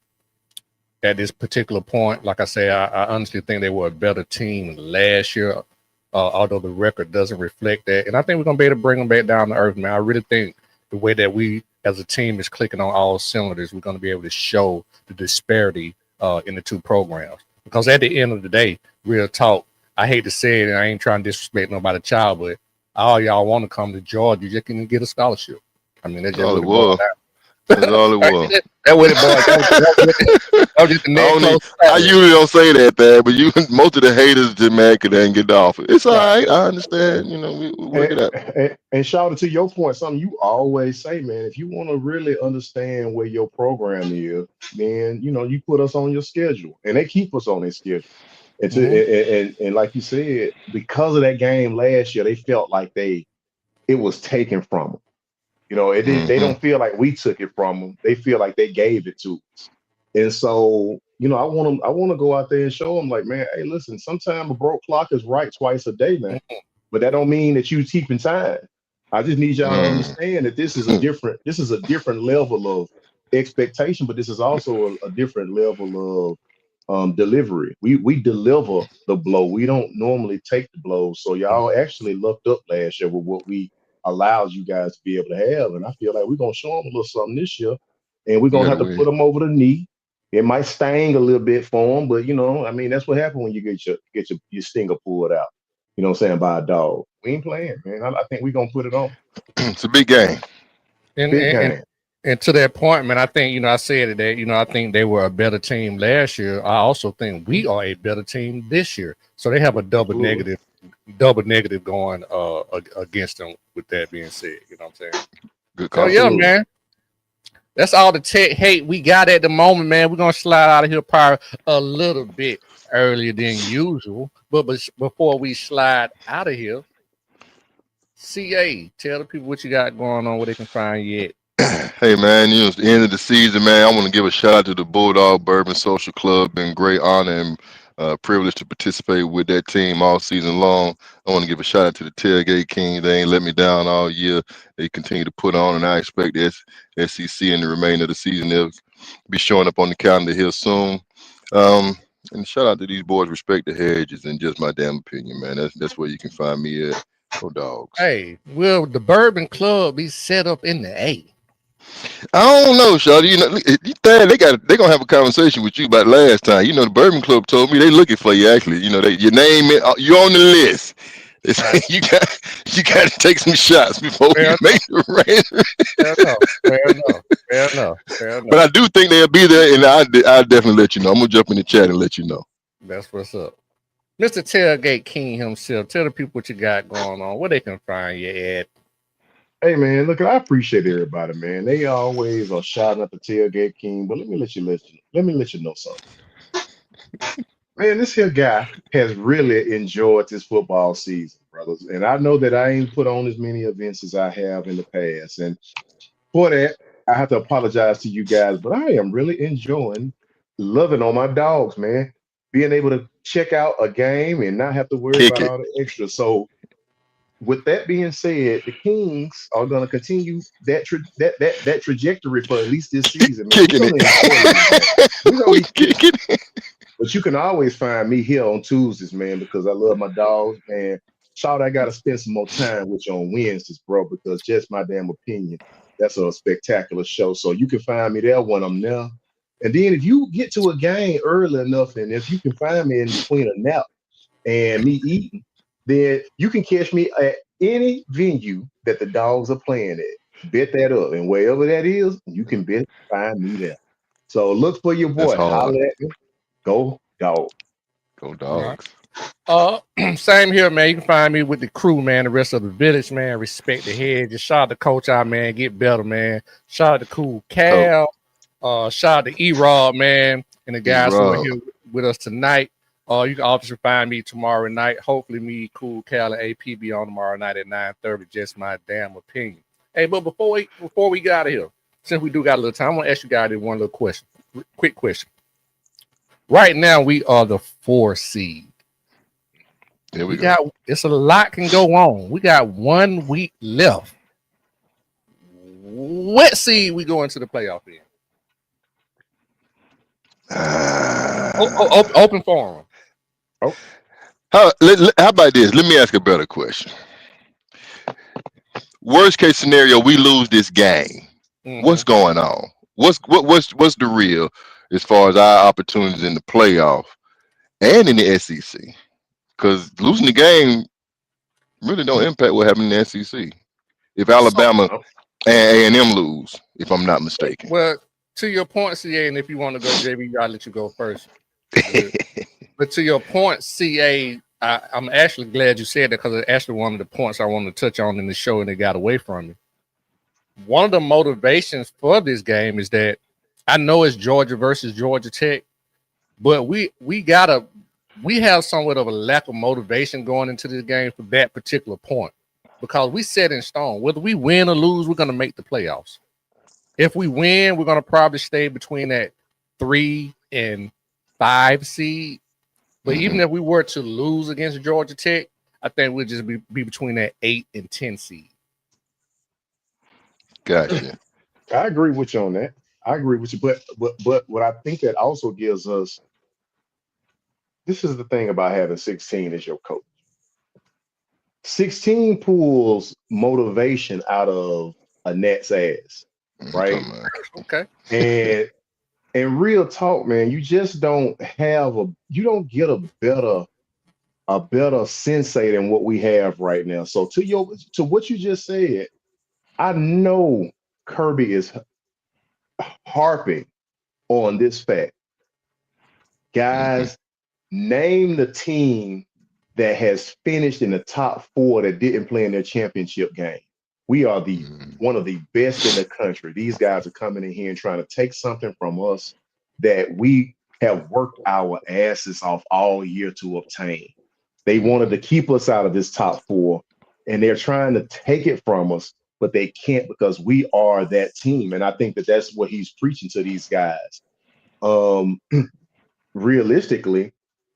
[SPEAKER 6] at this particular point. Like I say, I honestly think they were a better team last year, although the record doesn't reflect that. And I think we're gonna be able to bring them back down to earth, man. I really think the way that we as a team is clicking on all cylinders, we're going to be able to show the disparity in the two programs. Because at the end of the day, real talk, I hate to say it, and I ain't trying to disrespect nobody child, but all y'all want to come to Georgia, you just can get a scholarship. I mean, that's just
[SPEAKER 7] All
[SPEAKER 6] what
[SPEAKER 7] it
[SPEAKER 6] it boils
[SPEAKER 7] was.
[SPEAKER 6] down.
[SPEAKER 7] That's all it was.
[SPEAKER 6] That's what it boils down. That was just the next close.
[SPEAKER 7] I usually don't say that, but most of the haters just mad because they didn't get the offer. It's all right. I understand. We work it out.
[SPEAKER 8] And shout out to your point, something you always say, man. If you want to really understand where your program is, then you put us on your schedule, and they keep us on their schedule. And like you said, because of that game last year, they felt like it was taken from them. They
[SPEAKER 7] Mm-hmm.
[SPEAKER 8] don't feel like we took it from them. They feel like they gave it to us. And so, I want to go out there and show them, like, man, hey, listen, sometimes a broke clock is right twice a day, man. But that don't mean that you keeping time. I just need y'all to understand that this is a different level of expectation, but this is also a different level of delivery. We deliver the blow. We don't normally take the blows. So y'all actually lucked up last year with what we allowed you guys to be able to have. And I feel like we're gonna show them a little something this year, and we're gonna
[SPEAKER 7] Yeah,
[SPEAKER 8] have to
[SPEAKER 7] we.
[SPEAKER 8] put them over the knee. It might sting a little bit for them, but I mean, that's what happens when you get your stinger pulled out. You know what I'm saying, by a dog. We ain't playing, man. I think we're gonna put it on.
[SPEAKER 7] It's a big game.
[SPEAKER 6] And,
[SPEAKER 8] Big
[SPEAKER 6] and and
[SPEAKER 8] game.
[SPEAKER 6] and to that point, man, I think I said it that I think they were a better team last year. I also think we are a better team this year. So they have a double
[SPEAKER 8] Absolutely.
[SPEAKER 6] negative going against them. With that being said, you know what I'm saying?
[SPEAKER 7] Good
[SPEAKER 6] So
[SPEAKER 7] call.
[SPEAKER 6] yeah,
[SPEAKER 8] Absolutely.
[SPEAKER 6] man. That's all the tech hate we got at the moment, man. We're gonna slide out of here probably a little bit earlier than usual. But before we slide out of here, CA, tell the people what you got going on, where they can find you at.
[SPEAKER 7] Hey man, it's the end of the season, man. I want to give a shout out to the Bulldog Bourbon Social Club. Been great honor and privilege to participate with that team all season long. I want to give a shout out to the Tailgate King. They ain't let me down all year. They continue to put on, and I expect the SEC in the remainder of the season they'll be showing up on the calendar here soon. And shout out to these boys, respect the Hedges, and just my damn opinion, man. That's where you can find me at. Go Dogs.
[SPEAKER 6] Hey, will the Bourbon Club be set up in the A?
[SPEAKER 7] I don't know, Shawty. They gonna have a conversation with you about last time. The Bourbon Club told me they looking for you. Actually, your name, you're on the list. They say
[SPEAKER 6] Right.
[SPEAKER 7] you got to take some shots before
[SPEAKER 6] Fair
[SPEAKER 7] you make the race.
[SPEAKER 6] Fair enough. Fair enough. Fair enough. Fair
[SPEAKER 7] But I
[SPEAKER 6] enough.
[SPEAKER 7] do think they'll be there, and I'll definitely let you know. I'm gonna jump in the chat and let you know.
[SPEAKER 6] That's what's up. Mr. Tailgate King himself, tell the people what you got going on, where they can find you at.
[SPEAKER 8] Hey man, look, I appreciate everybody, man. They always are shouting at the tailgate king, but let me let you know something. Man, this here guy has really enjoyed this football season, brothers. And I know that I ain't put on as many events as I have in the past. And for that, I have to apologize to you guys, but I am really enjoying loving on my dogs, man. Being able to check out a game and not have to worry
[SPEAKER 7] Kick
[SPEAKER 8] about
[SPEAKER 7] it,
[SPEAKER 8] all the extra. So with that being said, the Kings are going to continue that trajectory for at least this season, man. We're
[SPEAKER 7] kicking
[SPEAKER 8] going to enjoy this, man.
[SPEAKER 7] it.
[SPEAKER 8] We're going
[SPEAKER 7] We
[SPEAKER 8] to be
[SPEAKER 7] kicking it.
[SPEAKER 8] but you can always find me here on Tuesdays, man, because I love my dogs, man. Shout, I got to spend some more time with you on Wednesdays, bro, because just my damn opinion, that's a spectacular show. So you can find me there when I'm there. And then if you get to a game early enough, and if you can find me in between a nap and me eating, then you can catch me at any venue that the dogs are playing at. Bet that up. And wherever that is, you can find me there. So look for your
[SPEAKER 7] That's
[SPEAKER 8] boy.
[SPEAKER 7] hard.
[SPEAKER 8] Holler at me. Go, dog.
[SPEAKER 7] Go
[SPEAKER 6] All
[SPEAKER 7] Dogs.
[SPEAKER 6] right. Same here, man. You can find me with the crew, man. The rest of the village, man. Respect the head. Just shout out to Coach out, man. Get better, man. Shout out to Cool
[SPEAKER 7] Coach
[SPEAKER 6] Cal. Shout out to E-Rod, man, and the guys who are
[SPEAKER 7] E-Rob.
[SPEAKER 6] here with us tonight. You can obviously find me tomorrow night. Hopefully, me, Cool Cal, and AP be on tomorrow night at 9:30. Just my damn opinion. Hey, but before we get out of here, since we do got a little time, I want to ask you guys one little question. Quick question. Right now, we are the 4 seed.
[SPEAKER 7] There we
[SPEAKER 6] We
[SPEAKER 7] go.
[SPEAKER 6] got it's a lot can go on. We got 1 week left. What seed we go into the playoff in? Open forum.
[SPEAKER 7] How about this? Let me ask a better question. Worst case scenario, we lose this game.
[SPEAKER 6] Mhm.
[SPEAKER 7] What's going on? What's the real as far as our opportunities in the playoff and in the SEC? Because losing the game really don't impact what happened in the SEC. If Alabama and A&M lose, if I'm not mistaken.
[SPEAKER 6] Well, to your point, CA, and if you want to go, JB, I'll let you go first. But to your point, CA, I'm actually glad you said that because it's actually one of the points I wanted to touch on in the show and it got away from me. One of the motivations for this game is that I know it's Georgia versus Georgia Tech, but we have somewhat of a lack of motivation going into this game for that particular point because we set in stone. Whether we win or lose, we're going to make the playoffs. If we win, we're going to probably stay between that 3 and 5 seed. But even if we were to lose against Georgia Tech, I think we'll just be between that 8 and 10 seed.
[SPEAKER 7] Gotcha.
[SPEAKER 8] I agree with you on that. I agree with you, but what I think that also gives us this is the thing about having 16 as your coach. 16 pulls motivation out of a Nets ass, right?
[SPEAKER 6] Okay.
[SPEAKER 8] And real talk, man, you just don't get a better sensei than what we have right now. So to what you just said, I know Kirby is harping on this fact. Guys, name the team that has finished in the top 4 that didn't play in their championship game. We are one of the best in the country. These guys are coming in here and trying to take something from us that we have worked our asses off all year to obtain. They wanted to keep us out of this top 4, and they're trying to take it from us, but they can't because we are that team. And I think that that's what he's preaching to these guys. Realistically,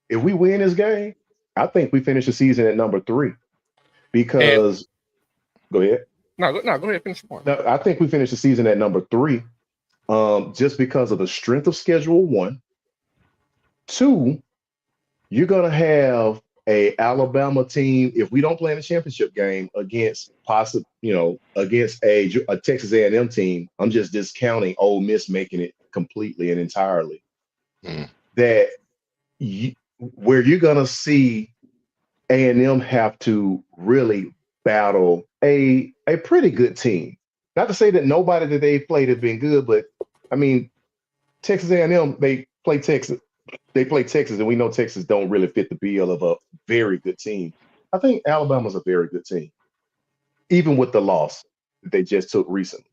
[SPEAKER 8] if we win this game, I think we finish the season at number 3 because go ahead.
[SPEAKER 6] No, go ahead, finish the point.
[SPEAKER 8] No, I think we finish the season at number 3 just because of the strength of schedule, 1. 2, you're going to have a Alabama team, if we don't play in the championship game against against a Texas A&M team. I'm just discounting Ole Miss making it completely and entirely. Where you're going to see A&M have to really battle a pretty good team. Not to say that nobody that they played have been good, but I mean, Texas A&M, they play Texas, and we know Texas don't really fit the bill of a very good team. I think Alabama's a very good team, even with the loss that they just took recently.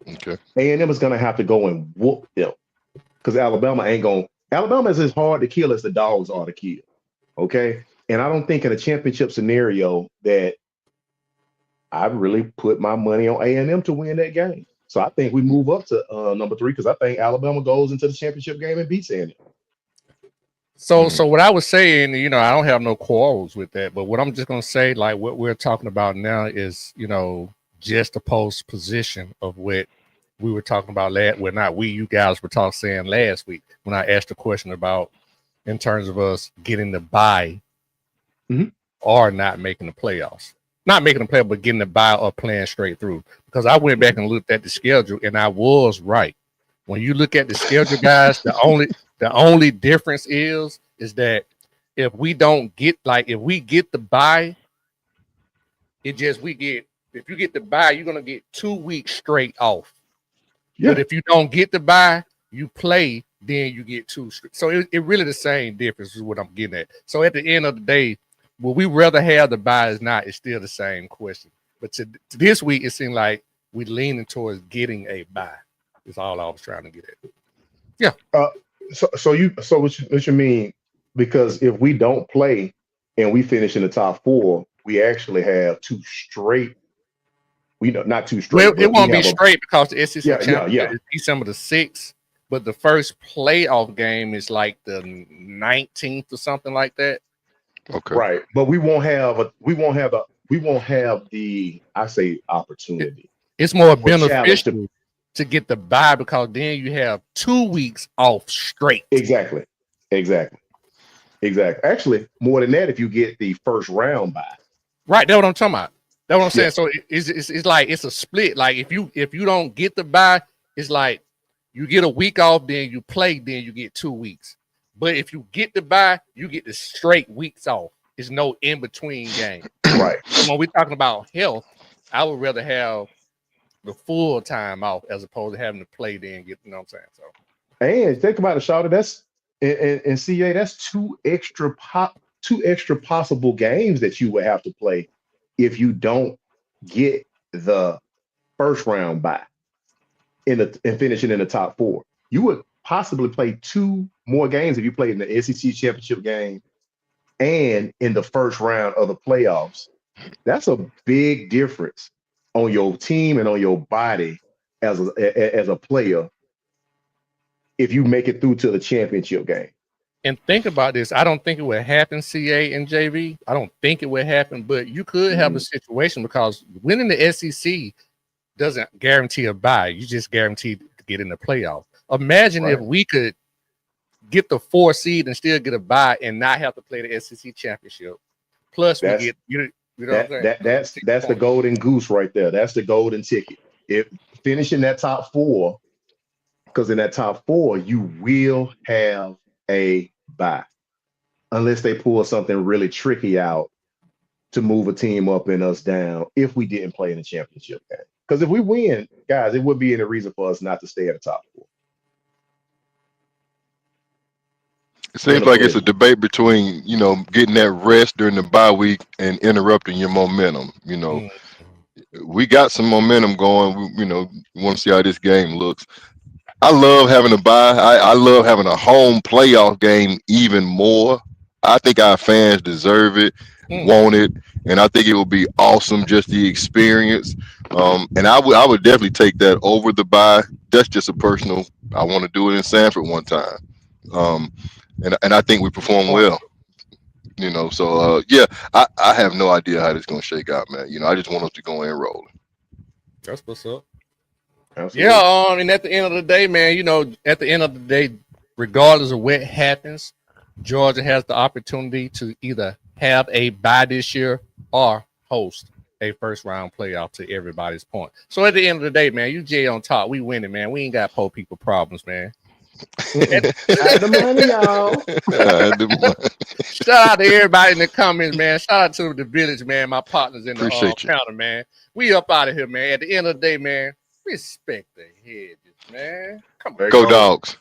[SPEAKER 7] Okay.
[SPEAKER 8] A&M is going to have to go and whoop them because Alabama is as hard to kill as the Dogs are to kill. Okay. And I don't think in a championship scenario that I really put my money on A&M to win that game. So I think we move up to number 3 because I think Alabama goes into the championship game and beats A&M.
[SPEAKER 6] So what I was saying, I don't have no quarrels with that, but what I'm just going to say, like what we're talking about now is, just the post position of what we were talking about you guys were saying last week when I asked the question about in terms of us getting the bye or not making the playoffs. Not making the play, but getting the bye or playing straight through. Because I went back and looked at the schedule, and I was right. When you look at the schedule, guys, the only difference is that if we get the bye, if you get the bye, you're gonna get 2 weeks straight off. Yeah. But if you don't get the bye, you play, then you get 2 straight. So it really the same difference is what I'm getting at. So at the end of the day, will we rather have the bye or not? It's still the same question. But to this week, it seemed like we're leaning towards getting a bye. Is all I was trying to get at. Yeah.
[SPEAKER 8] So what you mean? Because if we don't play and we finish in the top 4, we actually have 2 straight. Not 2 straight.
[SPEAKER 6] Well, it won't be straight because the SEC championship is December the 6th. But the first playoff game is like the 19th or something like that.
[SPEAKER 7] Okay.
[SPEAKER 8] Right. But we won't have the opportunity.
[SPEAKER 6] It's more beneficial to get the bye because then you have 2 weeks off straight.
[SPEAKER 8] Exactly. Actually, more than that if you get the first round bye.
[SPEAKER 6] Right. That's what I'm talking about. That's what I'm saying. So it's like it's a split. Like if you don't get the bye, it's like you get a week off, then you play, then you get 2 weeks. But if you get the bye, you get the straight weeks off. There's no in between game.
[SPEAKER 8] Right.
[SPEAKER 6] So when we're talking about health, I would rather have the full time off as opposed to having to play then get, you know what I'm saying? So
[SPEAKER 8] and think about it, Shawty, that's in CA, that's 2 extra possible games that you would have to play if you don't get the first round bye and finishing in the top 4. You would possibly play 2 more games if you played in the SEC championship game and in the first round of the playoffs. That's a big difference on your team and on your body as a player if you make it through to the championship game.
[SPEAKER 6] And think about this. I don't think it would happen, CA and JV. I don't think it would happen, but you could have a situation because winning the SEC doesn't guarantee a bye. You just guarantee to get in the playoffs. Imagine if we could get the 4 seed and still get a bye and not have to play the SEC championship. Plus, we get you know what I'm saying?
[SPEAKER 8] That's the golden goose right there. That's the golden ticket. If finishing that top 4, because in that top 4 you will have a bye, unless they pull something really tricky out to move a team up and us down. If we didn't play in the championship game, because if we win, guys, it would be any reason for us not to stay at the top 4.
[SPEAKER 7] It seems like it's a debate between, you know, getting that rest during the bye week and interrupting your momentum. You know, we got some momentum going. We, you know, want to see how this game looks. I love having a bye. I love having a home playoff game even more. I think our fans deserve it, want it, and I think it will be awesome, just the experience. And I would definitely take that over the bye. That's just a personal. I want to do it in Sanford one time. And I think we perform well, you know. So yeah, I have no idea how this is gonna shake out, man. You know, I just want us to go in rolling.
[SPEAKER 6] That's what's up.
[SPEAKER 8] Absolutely.
[SPEAKER 6] Yeah, and at the end of the day, man, you know, at the end of the day, regardless of what happens, Georgia has the opportunity to either have a bye this year or host a first round playoff, to everybody's point. So at the end of the day, man, UGA on top, we winning, man. We ain't got poor people problems, man.
[SPEAKER 8] Had the money, y'all.
[SPEAKER 6] Shout out to everybody in the comments, man. Shout out to the village, man. My partners in the counter, man. We up out of here, man. At the end of the day, man, respect the Hedges, man. Come on.
[SPEAKER 7] Go Dogs.